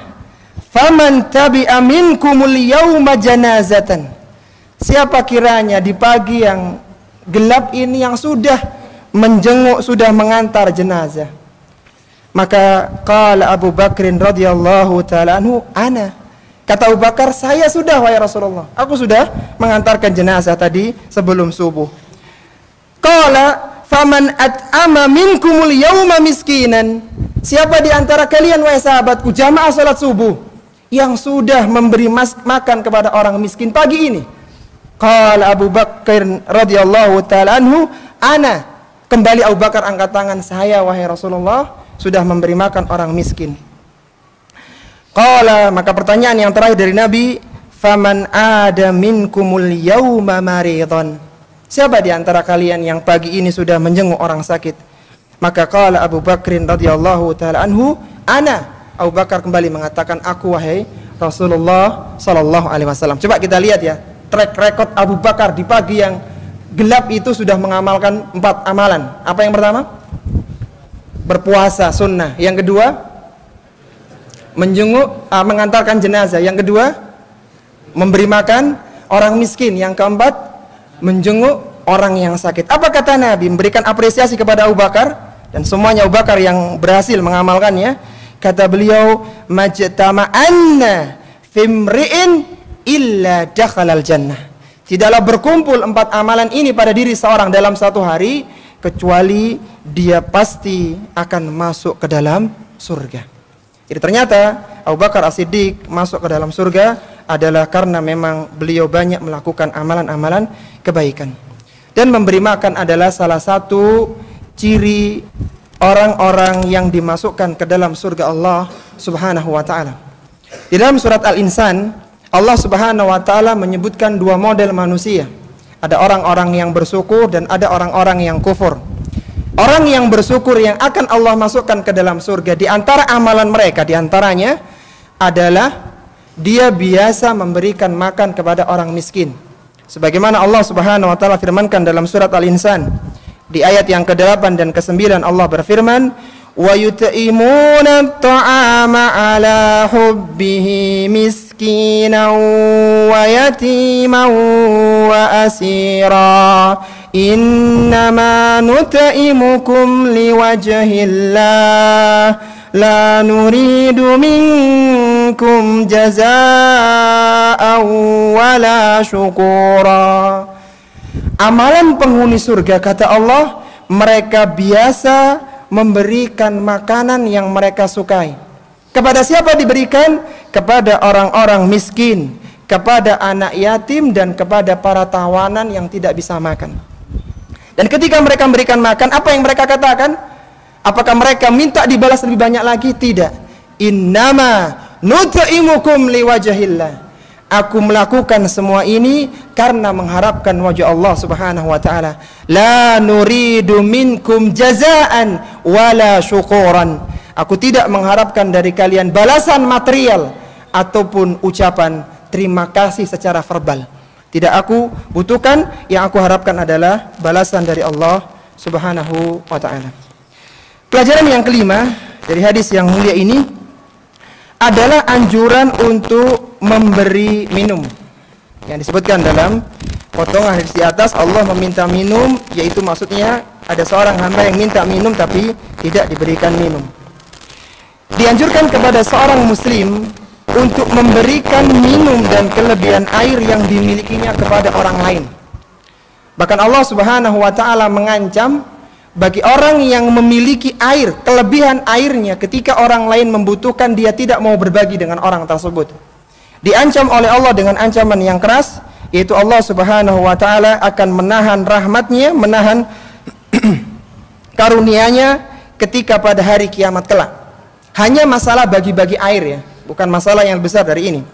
faman tabi'a minkumul yawma janazatan. Siapa kiranya di pagi yang gelap ini yang sudah menjenguk, sudah mengantar jenazah. Maka qala Abu Bakrin radhiyallahu ta'ala anhu, ana. Kata Abu Bakar, saya sudah wahai Rasulullah, aku sudah mengantarkan jenazah tadi sebelum subuh. Qala faman at'ama minkumul yawma miskinan. Siapa di antara kalian wahai sahabatku jamaah salat subuh yang sudah memberi makan kepada orang miskin pagi ini? Qala Abu Bakar radhiyallahu ta'ala anhu, ana. Kembali Abu Bakar angkat tangan, saya wahai Rasulullah sudah memberi makan orang miskin. Qala, maka pertanyaan yang terakhir dari Nabi, faman ada minkumul yawma maridhan. Siapa di antara kalian yang pagi ini sudah menjenguk orang sakit? Maka qala Abu Bakrin radhiyallahu ta'ala anhu, ana. Abu Bakar kembali mengatakan, aku wahai Rasulullah sallallahu alaihi wasallam. Coba kita lihat ya, track record Abu Bakar di pagi yang gelap itu sudah mengamalkan 4 amalan. Apa yang pertama? Berpuasa sunnah. Yang kedua, mengantarkan jenazah. Yang kedua, memberi makan orang miskin. Yang keempat, menjenguk orang yang sakit. Apa kata Nabi? Memberikan apresiasi kepada Abu Bakar, dan semuanya Abu Bakar yang berhasil mengamalkannya. Kata beliau, majtama'anna fimri'in illa dakhalal jannah. Tidaklah berkumpul 4 amalan ini pada diri seorang dalam satu hari, kecuali dia pasti akan masuk ke dalam surga. Jadi ternyata Abu Bakar As-Siddiq masuk ke dalam surga adalah karena memang beliau banyak melakukan amalan-amalan kebaikan. Dan memberi makan adalah salah satu ciri orang-orang yang dimasukkan ke dalam surga Allah Subhanahu wa ta'ala. Di dalam surat Al-Insan, Allah Subhanahu wa ta'ala menyebutkan 2 model manusia. Ada orang-orang yang bersyukur dan ada orang-orang yang kufur. Orang yang bersyukur yang akan Allah masukkan ke dalam surga, di antara amalan mereka, di antaranya adalah dia biasa memberikan makan kepada orang miskin. Sebagaimana Allah Subhanahu wa ta'ala firmankan dalam surat Al-Insan di ayat yang ke-8 dan ke-9, Allah berfirman, wa yut'imuna at-ta'ama 'ala hubbihi miskinan wa yatiman wa asira innama nut'imukum liwajhillah la nuridu minkum jazaa'an wala syukura. Amalan penghuni surga, kata Allah, mereka biasa memberikan makanan yang mereka sukai. Kepada siapa diberikan? Kepada orang-orang miskin, kepada anak yatim, dan kepada para tawanan yang tidak bisa makan. Dan ketika mereka memberikan makan, apa yang mereka katakan? Apakah mereka minta dibalas lebih banyak lagi? Tidak. Innama nut'imukum liwajhillah. Aku melakukan semua ini karena mengharapkan wajah Allah Subhanahu wa ta'ala. La nuridu minkum jazaan wala syukuran. Aku tidak mengharapkan dari kalian balasan material ataupun ucapan terima kasih secara verbal. Tidak aku butuhkan, yang aku harapkan adalah balasan dari Allah Subhanahu wa ta'ala. Pelajaran yang kelima dari hadis yang mulia ini adalah anjuran untuk memberi minum. Yang disebutkan dalam potongan hadis di atas, Allah meminta minum, yaitu maksudnya ada seorang hamba yang minta minum tapi tidak diberikan minum. Dianjurkan kepada seorang muslim untuk memberikan minum dan kelebihan air yang dimilikinya kepada orang lain. Bahkan Allah Subhanahu wa ta'ala mengancam bagi orang yang memiliki air, kelebihan airnya, ketika orang lain membutuhkan, dia tidak mau berbagi dengan orang tersebut. Diancam oleh Allah dengan ancaman yang keras, yaitu Allah Subhanahu wa ta'ala akan menahan rahmatnya, menahan karunia-Nya ketika pada hari kiamat kelak. Hanya masalah bagi-bagi air ya, bukan masalah yang besar dari ini.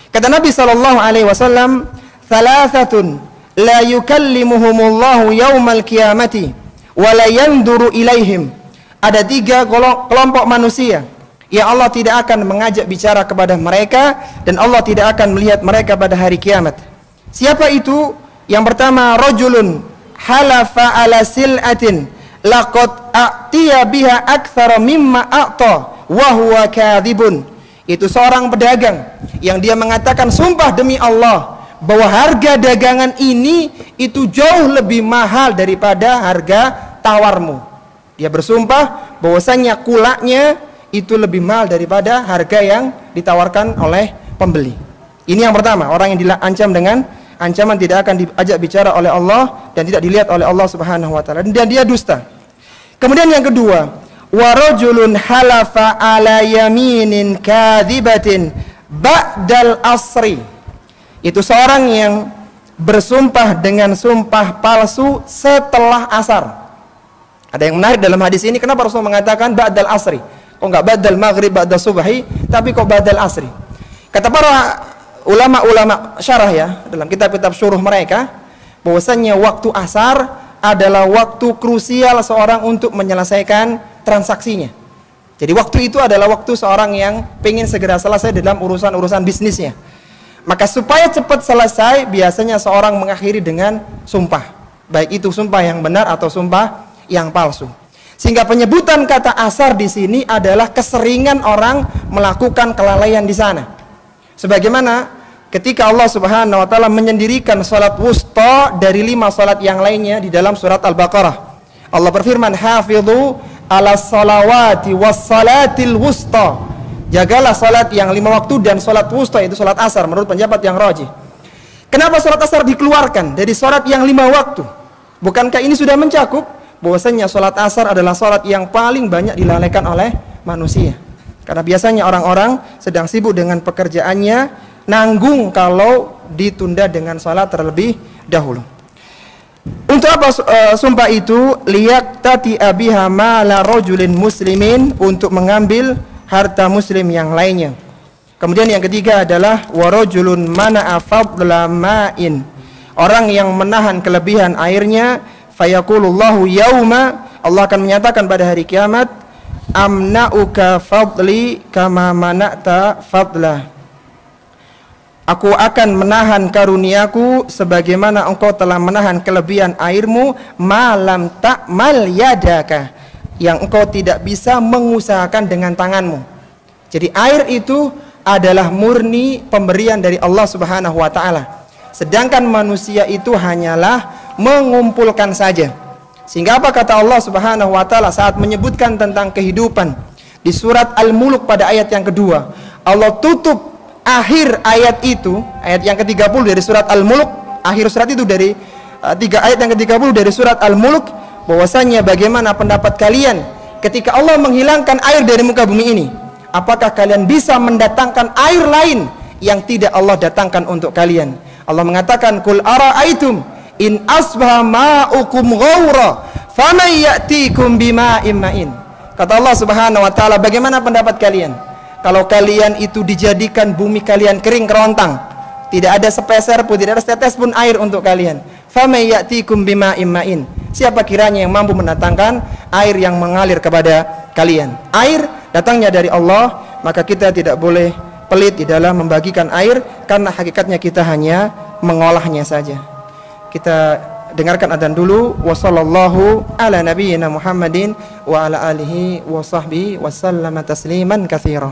Kata Nabi SAW, thalathatun la yukallimuhumullahu yawmal qiyamati wa la yanduru ilaihim. Ada 3 kelompok manusia yang Allah tidak akan mengajak bicara kepada mereka dan Allah tidak akan melihat mereka pada hari kiamat. Siapa itu? Yang pertama, rajulun halafa ala sil'atin laqad a'tiya biha aktsara mimma a'ta wa huwa kadhibun. Itu seorang pedagang yang dia mengatakan sumpah demi Allah bahwa harga dagangan ini itu jauh lebih mahal daripada harga tawarmu. Dia bersumpah bahwasanya kulaknya itu lebih mahal daripada harga yang ditawarkan oleh pembeli. Ini yang pertama, orang yang diancam dengan ancaman tidak akan diajak bicara oleh Allah dan tidak dilihat oleh Allah Subhanahu wa taala, dan dia dusta. Kemudian yang kedua, wa rajulun halafa ala yaminin kadzibatin ba'dal asri. Itu seorang yang bersumpah dengan sumpah palsu setelah asar. Ada yang menarik dalam hadis ini, kenapa Rasulullah mengatakan ba'dal asri? Kok enggak ba'dal maghrib, ba'dal subhi, tapi kok ba'dal asri? Kata para ulama-ulama syarah ya, dalam kitab-kitab syuruh mereka, bahwasanya waktu asar adalah waktu krusial seorang untuk menyelesaikan transaksinya. Jadi waktu itu adalah waktu seorang yang pengen segera selesai dalam urusan-urusan bisnisnya. Maka supaya cepat selesai, biasanya seorang mengakhiri dengan sumpah, baik itu sumpah yang benar atau sumpah yang palsu. Sehingga penyebutan kata asar di sini adalah keseringan orang melakukan kelalaian di sana. Sebagaimana ketika Allah Subhanahu wa taala menyendirikan salat wusta dari 5 salat yang lainnya di dalam surat Al-Baqarah. Allah berfirman, "Hafidhu 'alas salawati was salatil wusta." Jagalah salat yang 5 waktu dan salat wusta, itu salat asar menurut pendapat yang rajih. Kenapa salat asar dikeluarkan dari salat yang 5 waktu? Bukankah ini sudah mencakup bahwasanya salat asar adalah salat yang paling banyak dilalaikan oleh manusia? Karena biasanya orang-orang sedang sibuk dengan pekerjaannya, nanggung kalau ditunda dengan salat terlebih dahulu. Untuk apa sumpah itu? Liyaqtati abiha mala rajulin muslimin, untuk mengambil harta muslim yang lainnya. Kemudian yang ketiga adalah warajulun mana'a fadla ma'in, orang yang menahan kelebihan airnya. Fayaqulullahu yauma, Allah akan menyatakan pada hari kiamat, amna'uka fadli kama mana'ta fadlah. Aku akan menahan karuniaku sebagaimana engkau telah menahan kelebihan airmu, malam ta'mal yadaka, yang engkau tidak bisa mengusahakan dengan tanganmu. Jadi air itu adalah murni pemberian dari Allah Subhanahu wa taala. Sedangkan manusia itu hanyalah mengumpulkan saja. Sehingga apa kata Allah Subhanahu wa taala saat menyebutkan tentang kehidupan di surat Al-Mulk pada ayat yang kedua? Allah tutup akhir ayat itu, ayat yang ke-30 dari surat Al-Mulk, akhir surat itu dari 3 ayat yang ke-30 dari surat Al-Mulk, bahwasanya bagaimana pendapat kalian ketika Allah menghilangkan air dari muka bumi ini? Apakah kalian bisa mendatangkan air lain yang tidak Allah datangkan untuk kalian? Allah mengatakan, "Qul ara'aitum in asbaha ma'ukum ghaura faman ya'tikum bima'in ma'in." Kata Allah Subhanahu wa taala, bagaimana pendapat kalian kalau kalian itu dijadikan bumi kalian kering kerontang, tidak ada sepeser pun, tidak ada setetes pun air untuk kalian. Faman ya'tikum bima'in ma'in. Siapa kiranya yang mampu mendatangkan air yang mengalir kepada kalian? Air datangnya dari Allah, maka kita tidak boleh pelit di dalam membagikan air, karena hakikatnya kita hanya mengolahnya saja. Kita dengarkan adzan dulu. Wassallallahu ala nabiyyina Muhammadin wa ala alihi wa sahbihi wa sallama tasliman katsira.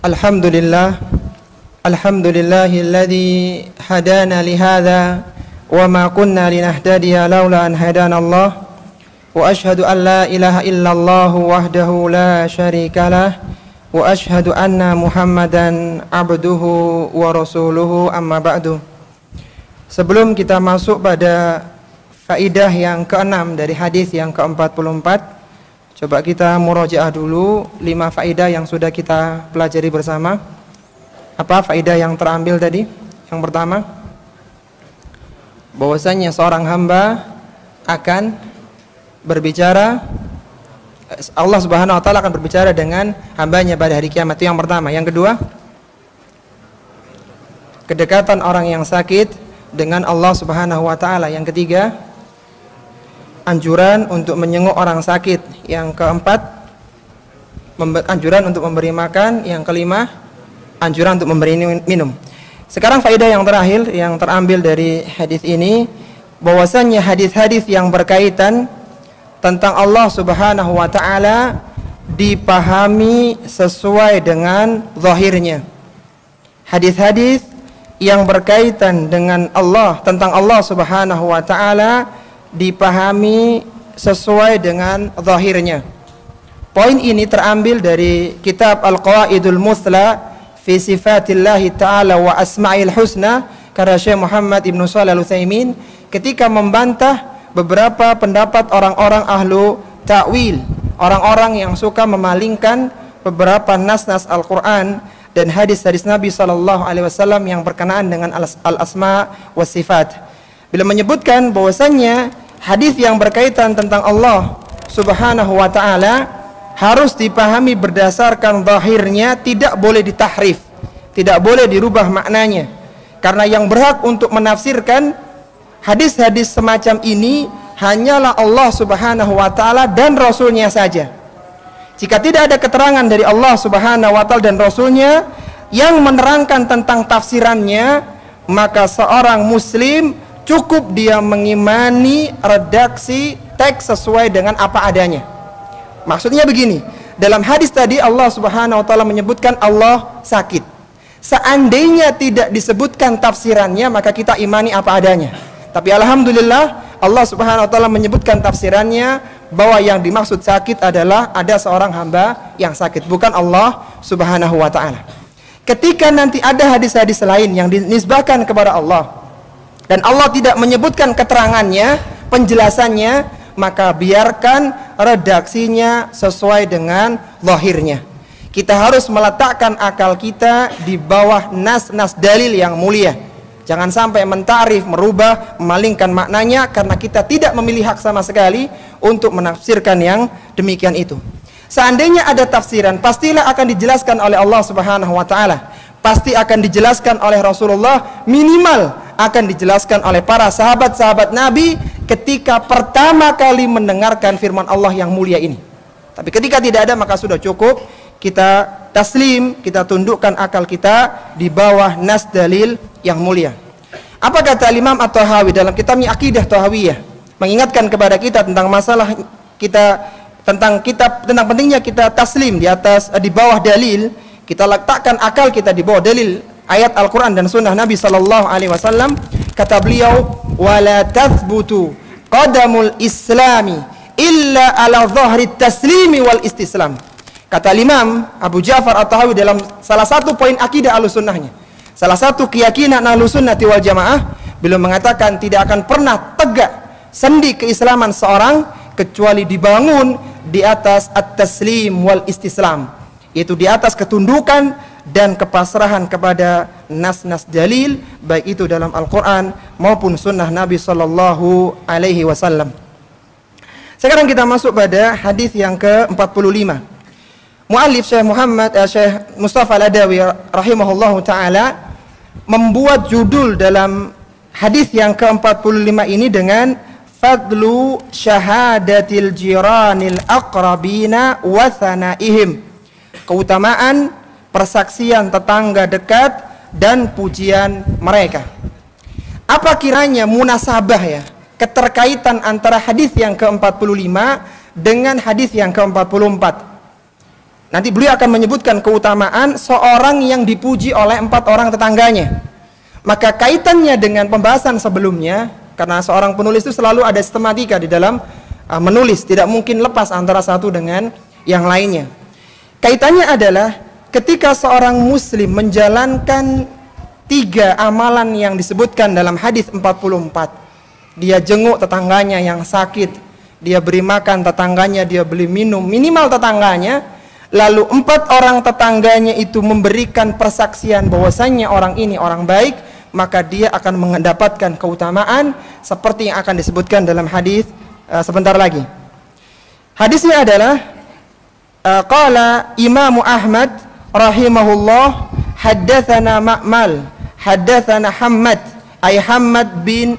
Alhamdulillah, alhamdulillahilladzi hadana lihadza wa ma kunna linahtadiya laula an hadana Allah, wa ashhadu an la ilaha illallah wahdahu la syarikalah, wa ashhadu anna Muhammadan abduhu wa rasuluhu, amma ba'du. Sebelum kita masuk pada faidah yang ke-6 dari hadis yang ke-44, coba kita murojaah dulu 5 faedah yang sudah kita pelajari bersama. Apa faedah yang terambil tadi? Yang pertama, bahwasanya seorang hamba akan berbicara, Allah Subhanahu wa taala akan berbicara dengan hambanya pada hari kiamat. Itu yang pertama. Yang kedua, kedekatan orang yang sakit dengan Allah Subhanahu wa taala. Yang ketiga, anjuran untuk menyenguk orang sakit. Yang keempat, anjuran untuk memberi makan. Yang kelima, anjuran untuk memberi minum. Sekarang faedah yang terakhir yang terambil dari hadis ini, bahwasanya hadis-hadis yang berkaitan tentang Allah Subhanahu wa taala dipahami sesuai dengan zahirnya. Hadis-hadis yang berkaitan dengan Allah, tentang Allah Subhanahu wa taala, dipahami sesuai dengan zahirnya. Poin ini terambil dari kitab Al-Qawaidul Muthla fi Sifatillahi Ta'ala wa Asma'il Husna karya Syekh Muhammad Ibn Shalih Al-Utsaimin ketika membantah beberapa pendapat orang-orang ahlu ta'wil, orang-orang yang suka memalingkan beberapa nas-nas Al-Quran dan hadis-hadis Nabi SAW yang berkenaan dengan al-asma wa sifat. Bila menyebutkan bahwasannya hadis yang berkaitan tentang Allah Subhanahu wa taala harus dipahami berdasarkan zahirnya, tidak boleh ditahrif, tidak boleh dirubah maknanya. Karena yang berhak untuk menafsirkan hadis-hadis semacam ini hanyalah Allah Subhanahu wa taala dan Rasulnya saja. Jika tidak ada keterangan dari Allah Subhanahu wa taala dan Rasulnya yang menerangkan tentang tafsirannya, maka seorang muslim cukup dia mengimani redaksi teks sesuai dengan apa adanya. Maksudnya begini, dalam hadis tadi Allah Subhanahu wa taala menyebutkan Allah sakit. Seandainya tidak disebutkan tafsirannya, maka kita imani apa adanya. Tapi alhamdulillah Allah Subhanahu wa taala menyebutkan tafsirannya bahwa yang dimaksud sakit adalah ada seorang hamba yang sakit, bukan Allah Subhanahu wa taala. Ketika nanti ada hadis-hadis lain yang dinisbahkan kepada Allah dan Allah tidak menyebutkan keterangannya, penjelasannya, maka biarkan redaksinya sesuai dengan zahirnya. Kita harus meletakkan akal kita di bawah nas-nas dalil yang mulia. Jangan sampai mentarif, merubah, memalingkan maknanya karena kita tidak memilih hak sama sekali untuk menafsirkan yang demikian itu. Seandainya ada tafsiran, pastilah akan dijelaskan oleh Allah Subhanahu wa taala. Pasti akan dijelaskan oleh Rasulullah, minimal akan dijelaskan oleh para sahabat-sahabat Nabi ketika pertama kali mendengarkan firman Allah yang mulia ini. Tapi ketika tidak ada, maka sudah cukup kita taslim, kita tundukkan akal kita di bawah nas dalil yang mulia. Apa kata Imam At-Tahawi dalam kitabnya Aqidah Tahawiyah, mengingatkan kepada kita tentang masalah kita tentang pentingnya kita taslim di bawah dalil, kita letakkan akal kita di bawah dalil ayat Al-Qur'an dan sunnah Nabi sallallahu alaihi wasallam. Kata beliau, wala tathbutu qadamul islami illa ala dhahri taslimi wal istislam. Kata Imam Abu Ja'far At-Tahawi dalam salah satu poin akidah Ahlussunnahnya, salah satu keyakinan Ahlussunnah wal Jamaah, beliau mengatakan tidak akan pernah tegak sendi keislaman seorang kecuali dibangun di atas at-taslim wal istislam, yaitu di atas ketundukan dan kepasrahan kepada nas-nas dalil, baik itu dalam Al-Quran maupun sunnah Nabi Sallallahu Alaihi Wasallam. Sekarang kita masuk pada hadis yang ke-45. Mu'allif Syekh Mustafa Al-Adawi rahimahullahu ta'ala membuat judul dalam hadis yang ke-45 ini dengan fadlu syahadatil jiranil aqrabina wa thanaihim, keutamaan persaksian tetangga dekat dan pujian mereka. Apa kiranya munasabah ya, keterkaitan antara hadis yang ke-45 dengan hadis yang ke-44? Nanti beliau akan menyebutkan keutamaan seorang yang dipuji oleh 4 orang tetangganya. Maka kaitannya dengan pembahasan sebelumnya, karena seorang penulis itu selalu ada sistematika di dalam menulis, tidak mungkin lepas antara satu dengan yang lainnya. Kaitannya adalah ketika seorang muslim menjalankan 3 amalan yang disebutkan dalam hadis 44. Dia jenguk tetangganya yang sakit, dia beri makan tetangganya, dia beli minum, minimal tetangganya. Lalu 4 orang tetangganya itu memberikan persaksian bahwasanya orang ini orang baik, maka dia akan mendapatkan keutamaan seperti yang akan disebutkan dalam hadis sebentar lagi. Hadisnya adalah qala Imam Ahmad rahimahullah, haddatsana Ma'mal, haddatsana Hammad, ay Hammad bin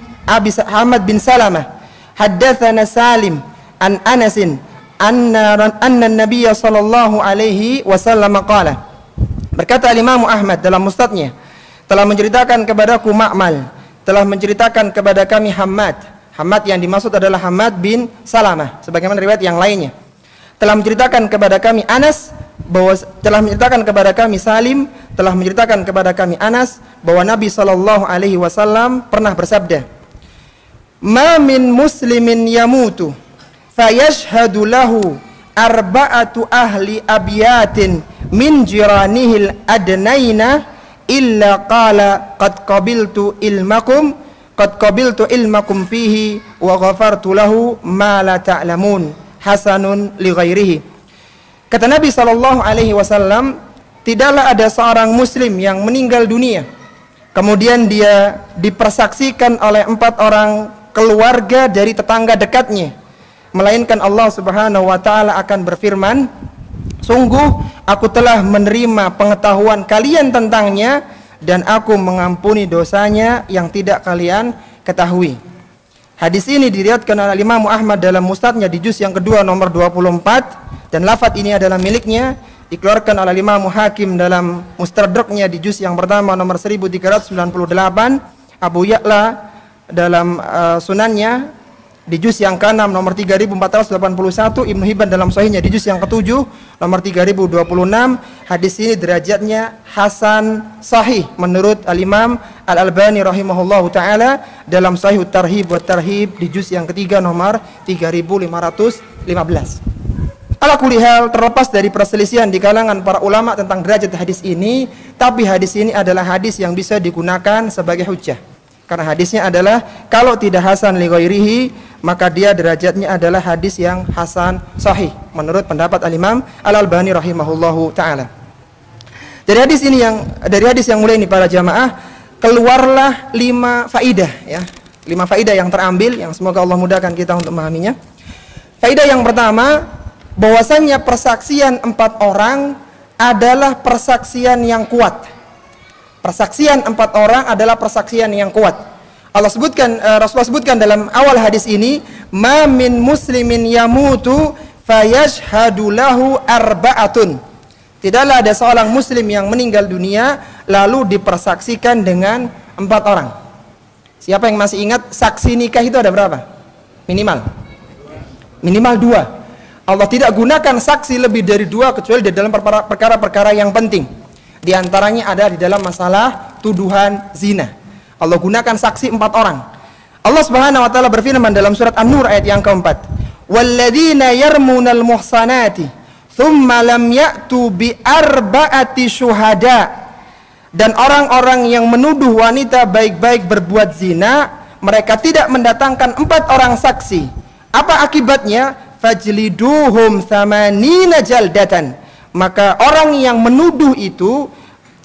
Salamah, haddatsana Salim an Anasin anna Nabiy sallallahu alaihi wasallam qala. Berkata Imam Ahmad dalam musnadnya, telah menceritakan kepadaku Ma'mal, telah menceritakan kepada kami Hammad. Hammad yang dimaksud adalah Hammad bin Salamah, sebagaimana riwayat yang lainnya. Telah menceritakan kepada kami Anas, bahwa telah menceritakan kepada kami Salim, telah menceritakan kepada kami Anas bahwa Nabi sallallahu alaihi wasallam pernah bersabda, "Ma min muslimin yamutu fayashhadu lahu arba'atu ahli abyatin min jiranihil adnaina illa qala qad qabiltu ilmakum fihi wa ghafartu lahu ma la ta'lamun hasanun li ghairihi." Kata Nabi sallallahu alaihi wasallam, tidaklah ada seorang muslim yang meninggal dunia kemudian dia dipersaksikan oleh 4 orang keluarga dari tetangga dekatnya, melainkan Allah Subhanahu wa taala akan berfirman, "Sungguh aku telah menerima pengetahuan kalian tentangnya dan aku mengampuni dosanya yang tidak kalian ketahui." Hadis ini diriwayatkan oleh Imam Ahmad dalam musnadnya di juz yang kedua nomor 24, dan lafaz ini adalah miliknya. Dikeluarkan oleh Imam Hakim dalam Mustadraknya di juz yang pertama nomor 1398, Abu Ya'la dalam sunannya di juz yang ke-6 nomor 3481, Ibnu Hibban dalam sahihnya di juz yang ke-7 nomor 3026. Hadis ini derajatnya hasan sahih menurut Al-Imam Al-Albani rahimahullahu taala dalam Sahih Tarhib wa Tarhib di juz yang ketiga nomor 3515. Ala kulli hal, terlepas dari perselisihan di kalangan para ulama tentang derajat hadis ini, tapi hadis ini adalah hadis yang bisa digunakan sebagai hujjah. Karena hadisnya adalah kalau tidak hasan li ghairihi, maka dia derajatnya adalah hadis yang hasan sahih menurut pendapat Al-Imam Al-Albani rahimahullahu taala. Dari hadis yang mulai ini para jamaah, keluarlah 5 faidah ya. 5 faidah yang terambil yang semoga Allah mudahkan kita untuk memahaminya. Faidah yang pertama, bahwasanya persaksian 4 orang adalah persaksian yang kuat. Persaksian 4 orang adalah persaksian yang kuat. Rasulullah sebutkan dalam awal hadis ini, ma min muslimin yamutu fayashhadu lahu arba'atun. Tidaklah ada seorang muslim yang meninggal dunia lalu dipersaksikan dengan 4 orang. Siapa yang masih ingat saksi nikah itu ada berapa? Minimal 2. Allah tidak gunakan saksi lebih dari 2 kecuali di dalam perkara-perkara yang penting. Di antaranya ada di dalam masalah tuduhan zina. Allah gunakan saksi 4 orang. Allah Subhanahu wa taala berfirman dalam surat An-Nur ayat yang ke-4, "Walladzina yarmunal muhsanati tsumma lam ya'tu bi arba'ati syuhada." Dan orang-orang yang menuduh wanita baik-baik berbuat zina, mereka tidak mendatangkan 4 orang saksi. Apa akibatnya? Fajliduhum thamanina jaldatan. Maka orang yang menuduh itu,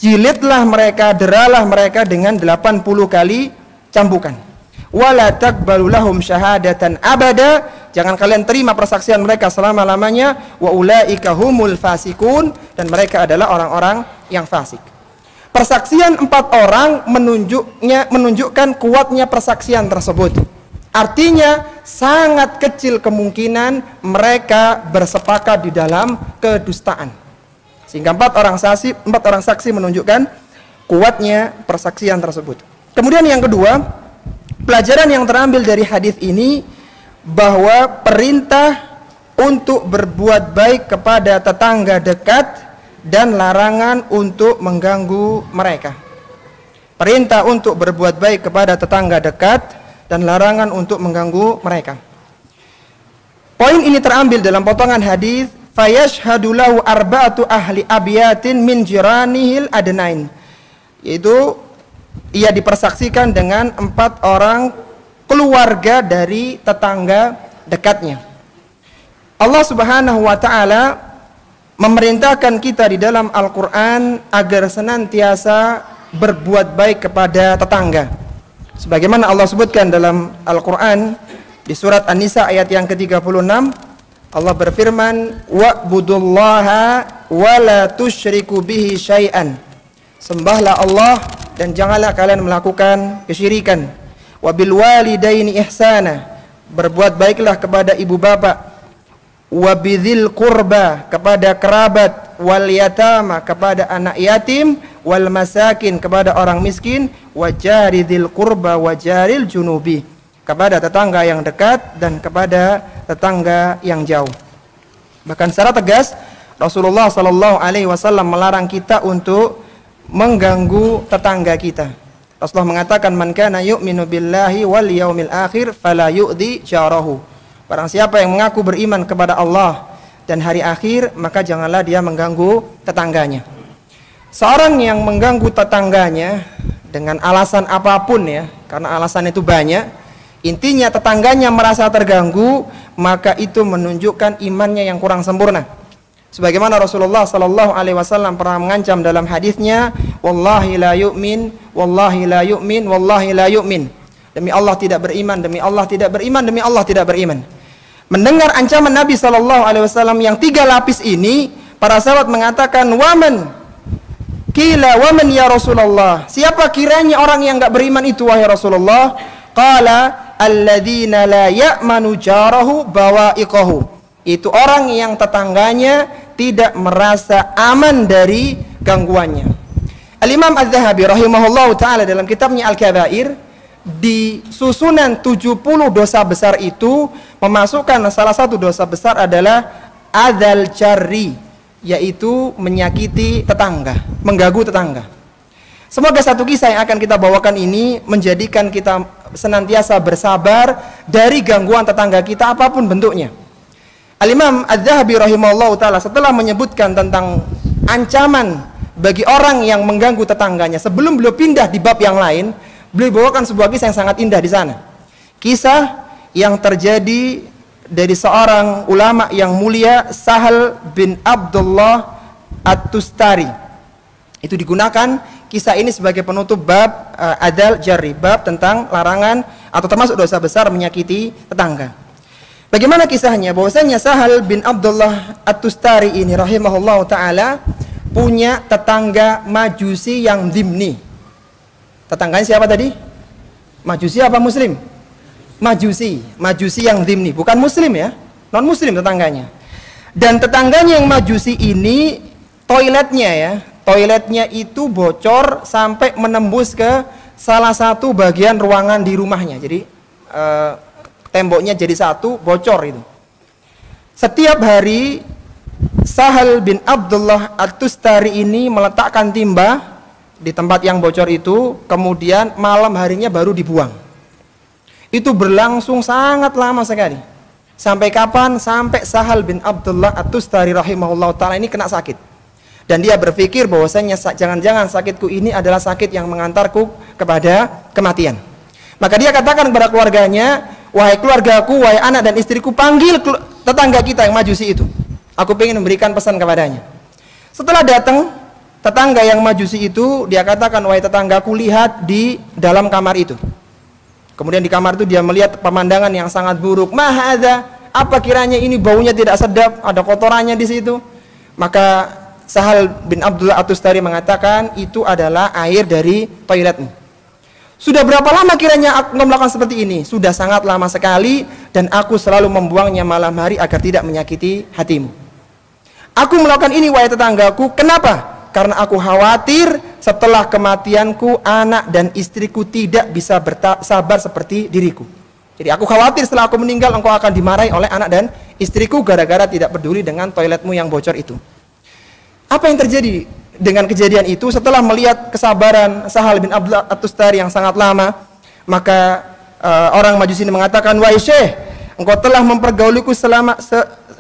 jilidlah mereka, deralah mereka dengan 80 kali cambukan. Wala taqbalu lahum syahadatan abada. Jangan kalian terima persaksian mereka selama-lamanya. Wa ulaika humul fasikun. Dan mereka adalah orang-orang yang fasik. Persaksian 4 orang menunjukkan kuatnya persaksian tersebut. Artinya sangat kecil kemungkinan mereka bersepakat di dalam kedustaan. Sehingga 4 orang saksi menunjukkan kuatnya persaksian tersebut. Kemudian yang kedua, pelajaran yang terambil dari hadis ini bahwa perintah untuk berbuat baik kepada tetangga dekat dan larangan untuk mengganggu mereka. Perintah untuk berbuat baik kepada tetangga dekat dan larangan untuk mengganggu mereka. Poin ini terambil dalam potongan hadis, fayashhadu lahu arba'atu ahli abyatin min jiranihil adnain. Yaitu ia dipersaksikan dengan 4 orang keluarga dari tetangga dekatnya. Allah Subhanahu wa taala memerintahkan kita di dalam Al-Qur'an agar senantiasa berbuat baik kepada tetangga. Sebagaimana Allah sebutkan dalam Al-Quran di surat An-Nisa ayat yang ke-36, Allah berfirman, wa'budullaha wa la tusyriku bihi syai'an. Sembahlah Allah dan janganlah kalian melakukan kesyirikan. Wa bil walidaini ihsana. Berbuat baiklah kepada ibu bapak. Wa bidzil qurba, kepada kerabat. Wal yatama, kepada anak yatim. Wal masakin, kepada orang miskin. Wajaridil qurba wajaril junubi, kepada tetangga yang dekat dan kepada tetangga yang jauh. Bahkan secara tegas Rasulullah sallallahu alaihi wasallam melarang kita untuk mengganggu tetangga kita. Rasulullah mengatakan, man kana yu'minu billahi wal yaumil akhir fala yu'dhi jarahu. Barang siapa yang mengaku beriman kepada Allah dan hari akhir, maka janganlah dia mengganggu tetangganya. Seorang yang mengganggu tetangganya dengan alasan apapun ya, karena alasan itu banyak, intinya tetangganya merasa terganggu, maka itu menunjukkan imannya yang kurang sempurna. Sebagaimana Rasulullah sallallahu alaihi wasallam pernah mengancam dalam hadisnya, wallahi la yu'min, wallahi la yu'min, wallahi la yu'min. Demi Allah tidak beriman, demi Allah tidak beriman, demi Allah tidak beriman. Mendengar ancaman Nabi sallallahu alaihi wasallam yang 3 lapis ini, para sahabat mengatakan, waman Qila wa man ya Rasulullah, siapa kiranya orang yang enggak beriman itu wahai Rasulullah? Qala alladzina la ya'manu jarahu bawa'iqahu. Itu orang yang tetangganya tidak merasa aman dari gangguannya. Al-Imam Az-Zahabi rahimahullahu taala dalam kitabnya Al-Kabair di susunan 70 dosa besar itu memasukkan salah satu dosa besar adalah adzal jarri, yaitu menyakiti tetangga, mengganggu tetangga. Semoga satu kisah yang akan kita bawakan ini menjadikan kita senantiasa bersabar dari gangguan tetangga kita apapun bentuknya. Al-Imam Az-Zahabi rahimahullah ta'ala setelah menyebutkan tentang ancaman bagi orang yang mengganggu tetangganya, sebelum beliau pindah di bab yang lain, beliau bawakan sebuah kisah yang sangat indah di sana. Kisah yang terjadi dari seorang ulama yang mulia, Sahal bin Abdullah At-Tustari. Itu digunakan kisah ini sebagai penutup bab adzal jarri, bab tentang larangan atau termasuk dosa besar menyakiti tetangga. Bagaimana kisahnya? Bahwasanya Sahal bin Abdullah At-Tustari ini rahimahullah ta'ala punya tetangga Majusi yang dhimni. Tetangganya siapa tadi? Majusi apa Muslim? Majusi. Majusi yang dhimni, bukan Muslim ya, non Muslim tetangganya. Dan tetangganya yang Majusi ini toiletnya itu bocor sampai menembus ke salah satu bagian ruangan di rumahnya. Jadi temboknya jadi satu, bocor itu. Setiap hari Sahal bin Abdullah At-Tustari ini meletakkan timba di tempat yang bocor itu, kemudian malam harinya baru dibuang. Itu berlangsung sangat lama sekali. Sampai kapan? Sampai Sahal bin Abdullah At-Tustari rahimahullah ta'ala ini kena sakit. Dan dia berpikir bahwasanya jangan-jangan sakitku ini adalah sakit yang mengantarku kepada kematian. Maka dia katakan kepada keluarganya, wahai keluargaku, wahai anak dan istriku, panggil tetangga kita yang Majusi itu. Aku ingin memberikan pesan kepadanya. Setelah datang tetangga yang Majusi itu, dia katakan, wahai tetanggaku, lihat di dalam kamar itu. Kemudian di kamar itu dia melihat pemandangan yang sangat buruk. Mahadza, apa kiranya ini baunya tidak sedap, ada kotorannya di situ. Maka Sahal bin Abdullah At-Tustari mengatakan, itu adalah air dari toiletmu. Sudah berapa lama kiranya aku melakukan seperti ini? Sudah sangat lama sekali, dan aku selalu membuangnya malam hari agar tidak menyakiti hatimu. Aku melakukan ini wahai tetanggaku, kenapa? Karena aku khawatir setelah kematianku anak dan istriku tidak bisa bersabar seperti diriku. Jadi aku khawatir setelah aku meninggal engkau akan dimarahi oleh anak dan istriku gara-gara tidak peduli dengan toiletmu yang bocor itu. Apa yang terjadi dengan kejadian itu? Setelah melihat kesabaran Sahal bin Abdullah At-Tustari yang sangat lama, maka orang Majusi ini mengatakan, wahai Syekh, engkau telah mempergauliku selama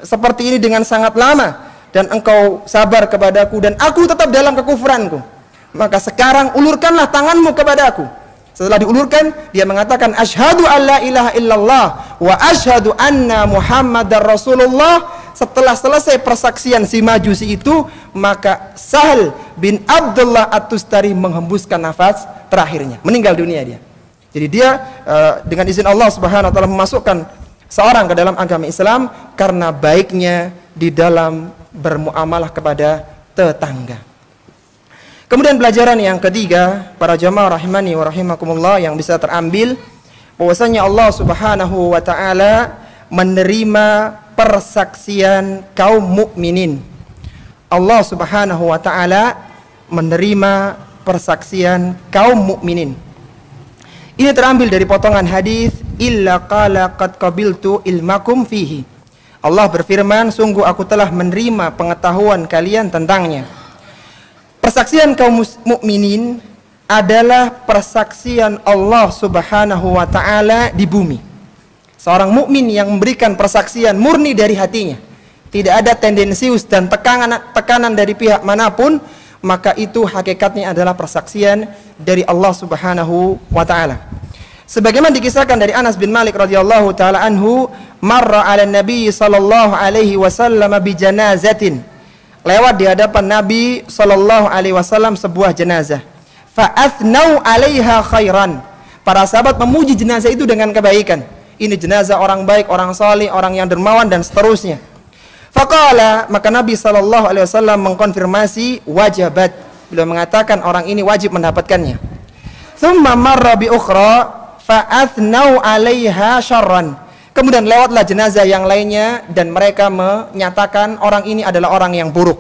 seperti ini dengan sangat lama, dan engkau sabar kepadaku, dan aku tetap dalam kekufuranku. Maka sekarang ulurkanlah tanganmu kepadaku. Setelah diulurkan, dia mengatakan, asyhadu an la ilaha illallah wa asyhadu anna Muhammadar Rasulullah. Setelah selesai persaksian si Majusi itu, maka Sahal bin Abdullah At-Tustari menghembuskan nafas terakhirnya, meninggal dunia dia. Jadi dia dengan izin Allah Subhanahu wa taala memasukkan seorang ke dalam agama Islam karena baiknya di dalam bermuamalah kepada tetangga. Kemudian pelajaran yang ketiga, para jamaah rahimani wa rahimakumullah, yang bisa terambil bahwasanya Allah Subhanahu wa taala menerima persaksian kaum mukminin. Allah Subhanahu wa taala menerima persaksian kaum mukminin. Ini terambil dari potongan hadis, illa qala qad qabiltu ilmakum fihi. Allah berfirman, sungguh aku telah menerima pengetahuan kalian tentangnya. Persaksian kaum mukminin adalah persaksian Allah Subhanahu wa taala di bumi. Seorang mukmin yang memberikan persaksian murni dari hatinya, tidak ada tendensius dan tekanan dari pihak manapun, maka itu hakikatnya adalah persaksian dari Allah Subhanahu wa taala. Sebagaimana dikisahkan dari Anas bin Malik radhiyallahu taala anhu, marra 'ala Nabi sallallahu alaihi wasallam bi janazatin. Lewat di hadapan Nabi sallallahu alaihi wasallam sebuah jenazah. Fa athnau 'alaiha khairan. Para sahabat memuji jenazah itu dengan kebaikan. Ini jenazah orang baik, orang saleh, orang yang dermawan dan seterusnya. Faqala, maka Nabi sallallahu alaihi wasallam mengkonfirmasi, wajabat. Beliau mengatakan orang ini wajib mendapatkannya. Tsumma marra bi ukhra fa athnau 'alaiha syarran. Kemudian lewatlah jenazah yang lainnya dan mereka menyatakan orang ini adalah orang yang buruk.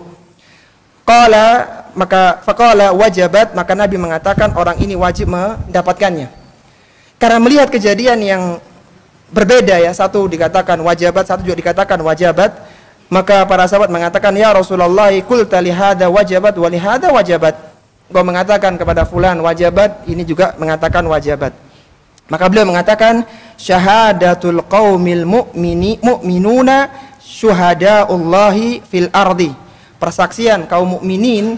Faqala wajabat, maka Nabi mengatakan orang ini wajib mendapatkannya. Karena melihat kejadian yang berbeda ya, satu dikatakan wajibat, satu juga dikatakan wajibat, maka para sahabat mengatakan, ya Rasulullah, qulta li hadza wajibat wa li hadza wajibat. Engkau mengatakan kepada fulan wajibat, ini juga mengatakan wajibat. Maka beliau mengatakan, syahadatul qaumil mu'minuna syuhadaullahi fil ardi. Persaksian kaum mukminin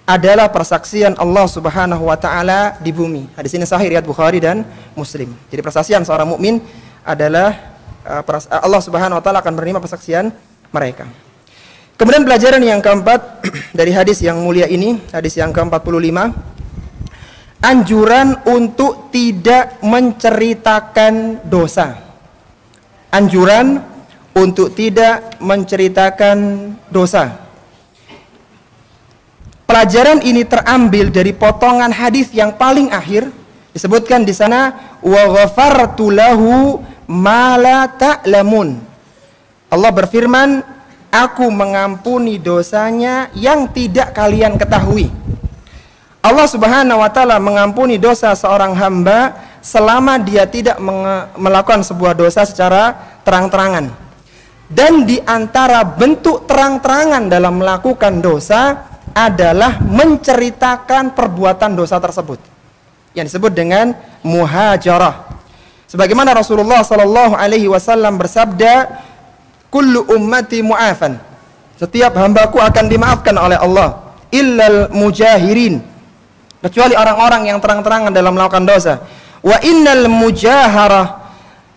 adalah persaksian Allah Subhanahu wa taala di bumi. Hadis ini sahih riwayat Bukhari dan Muslim. Jadi persaksian seorang mukmin adalah Allah Subhanahu wa taala akan menerima persaksian mereka. Kemudian pelajaran yang keempat dari hadis yang mulia ini, hadis yang ke-45, anjuran untuk tidak menceritakan dosa. Anjuran untuk tidak menceritakan dosa. Pelajaran ini terambil dari potongan hadis yang paling akhir, disebutkan di sana, wa ghafartu lahu ma la ta'lamun. Allah berfirman, aku mengampuni dosanya yang tidak kalian ketahui. Allah Subhanahu wa taala mengampuni dosa seorang hamba selama dia tidak melakukan sebuah dosa secara terang-terangan. Dan di antara bentuk terang-terangan dalam melakukan dosa adalah menceritakan perbuatan dosa tersebut, yang disebut dengan muhajarah. Sebagaimana Rasulullah sallallahu alaihi wasallam bersabda, kullu ummati mu'afan, setiap hambaku akan dimaafkan oleh Allah, illal mujahirin, kecuali orang-orang yang terang-terangan dalam melakukan dosa. Wa innal mujaharah,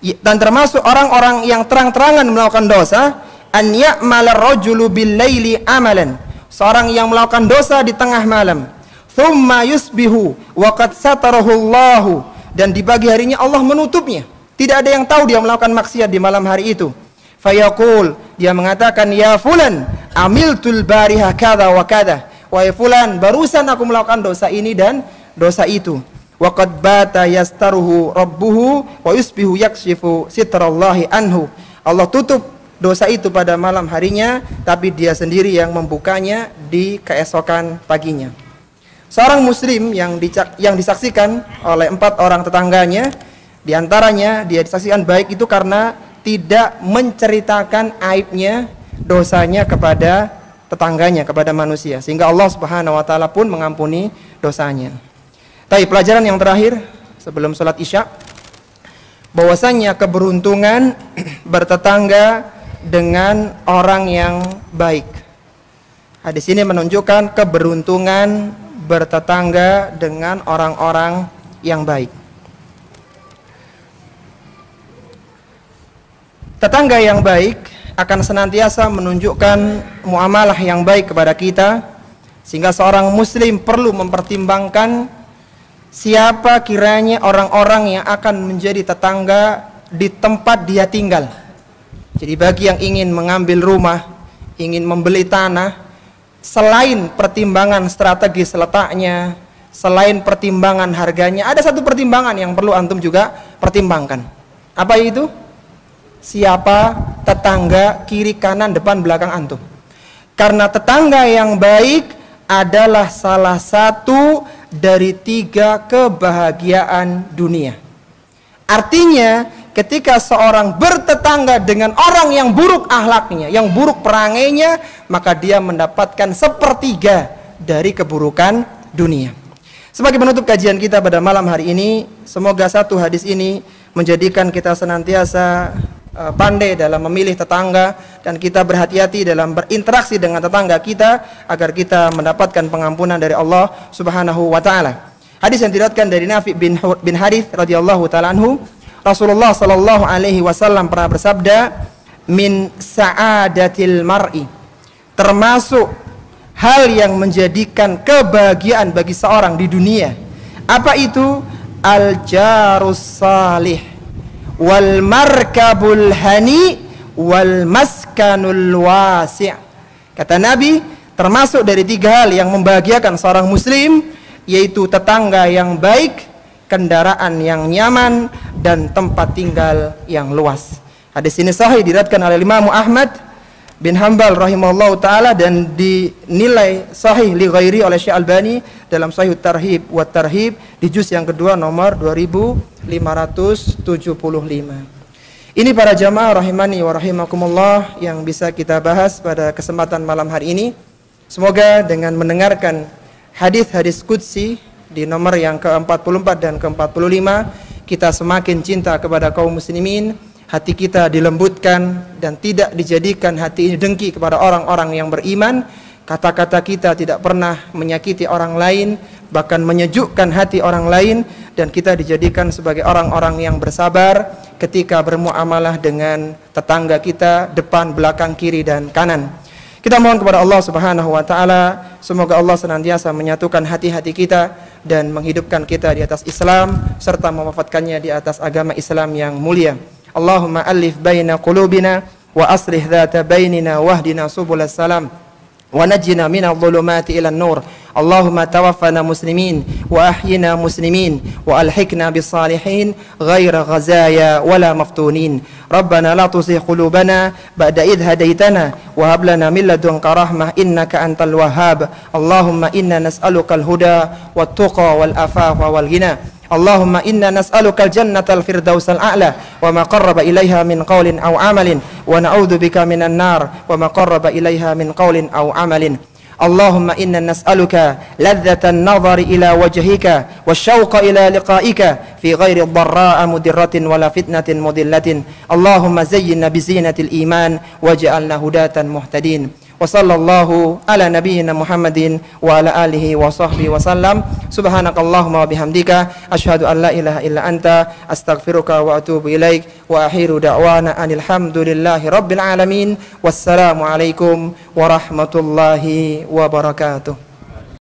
dan termasuk orang-orang yang terang-terangan melakukan dosa, an ya'mala rajulu bil laili amalan, seorang yang melakukan dosa di tengah malam, thumma yusbihu wa qad satarahu Allahu, dan di pagi harinya Allah menutupnya, tidak ada yang tahu dia melakukan maksiat di malam hari itu. Fayaqul, dia mengatakan, ya fulan amiltul bariha kada wa kada, wahai fulan, barusan aku melakukan dosa ini dan dosa itu. Wa qad bata yastaruhu rabbuhu wa yusbihu yakshifu sitrallahi anhu, Allah tutup dosa itu pada malam harinya, tapi dia sendiri yang membukanya di keesokan paginya. Seorang muslim yang disaksikan oleh 4 orang tetangganya, diantaranya dia disaksikan baik itu karena tidak menceritakan aibnya, dosanya kepada tetangganya, kepada manusia, sehingga Allah Subhanahu wa taala pun mengampuni dosanya. Tapi pelajaran yang terakhir sebelum sholat Isya, bahwasanya keberuntungan bertetangga dengan orang yang baik. Hadis ini menunjukkan keberuntungan bertetangga dengan orang-orang yang baik. Tetangga yang baik akan senantiasa menunjukkan muamalah yang baik kepada kita, sehingga seorang muslim perlu mempertimbangkan siapa kiranya orang-orang yang akan menjadi tetangga di tempat dia tinggal. Jadi bagi yang ingin mengambil rumah, ingin membeli tanah, selain pertimbangan strategis letaknya, selain pertimbangan harganya, ada satu pertimbangan yang perlu antum juga pertimbangkan. Apa itu? Siapa tetangga kiri kanan depan belakang antum. Karena tetangga yang baik adalah salah satu dari 3 kebahagiaan dunia. Artinya ketika seorang bertetangga dengan orang yang buruk akhlaknya, yang buruk perangainya, maka dia mendapatkan 1/3 dari keburukan dunia. Sebagai penutup kajian kita pada malam hari ini, semoga satu hadis ini menjadikan kita senantiasa pandai dalam memilih tetangga, dan kita berhati-hati dalam berinteraksi dengan tetangga kita agar kita mendapatkan pengampunan dari Allah Subhanahu wa taala. Hadis yang diriwayatkan dari Nafi bin Harith radhiyallahu taala anhu, Rasulullah sallallahu alaihi wasallam pernah bersabda, min sa'adatil mar'i, termasuk hal yang menjadikan kebahagiaan bagi seorang di dunia. Apa itu? Al-jarus salih wal markabul hani wal maskanul wasi'. Kata Nabi, termasuk dari 3 hal yang membahagiakan seorang muslim, yaitu tetangga yang baik, kendaraan yang nyaman, dan tempat tinggal yang luas. Hadis ini sahih diriwayatkan oleh Imam Ahmad bin Hanbal rahimahullahu taala dan dinilai sahih li ghairi oleh Syekh Albani dalam Sahih Tarhib wa Tarhib di juz yang kedua nomor 2575. Ini para jamaah rahimani wa rahimakumullah yang bisa kita bahas pada kesempatan malam hari ini. Semoga dengan mendengarkan hadis-hadis qudsi di nomor yang ke-44 dan ke-45 kita semakin cinta kepada kaum muslimin, hati kita dilembutkan dan tidak dijadikan hati ini dengki kepada orang-orang yang beriman. Kata-kata kita tidak pernah menyakiti orang lain, bahkan menyejukkan hati orang lain, dan kita dijadikan sebagai orang-orang yang bersabar ketika bermuamalah dengan tetangga kita, depan, belakang, kiri, dan kanan. Kita mohon kepada Allah Subhanahu wa taala, semoga Allah senantiasa menyatukan hati-hati kita dan menghidupkan kita di atas Islam serta mewafatkannya di atas agama Islam yang mulia. Allahumma alif baina qulubina wa aslih dhata bainina wahdina subulas salam wa najjina minadh dhulumati ilan nur. Allahumma tawaffana muslimin wa ahyina muslimin wa alhiqna bis salihin ghaira ghazaya wala maftunin. Rabbana la tuzigh qulubana ba'da idh hadaitana wa hab lana min ladunka rahmah innaka antal wahhab. Allahumma inna nas'aluka al-huda wat tuqa wal afafa wal ghina. Allahumma inna nas'aluka al-jannata al-firdaus al-a'la wa ma qarraba ilaiha min qawlin aw amalin wa na'udzu bika minan nar wa ma qarraba ilaiha min qawlin aw amalin. Allahumma inna nas'aluka ladzatan nadhari ila wajhika wasyauqa ila liqa'ika fi ghairi dharra'a mudirratin wala fitnatin mudillatin. Allahumma zayyinna bizinatil iman waj'alna hudatan muhtadin. Wa sallallahu ala nabiyyina Muhammadin wa ala alihi wa sahbihi wa sallam. Subhanakallahumma wa bihamdika asyhadu an la ilaha illa anta astaghfiruka wa atubu ilaik wa akhiru da'wana anil hamdulillahi rabbil alamin. Wassalamu alaikum warahmatullahi wabarakatuh.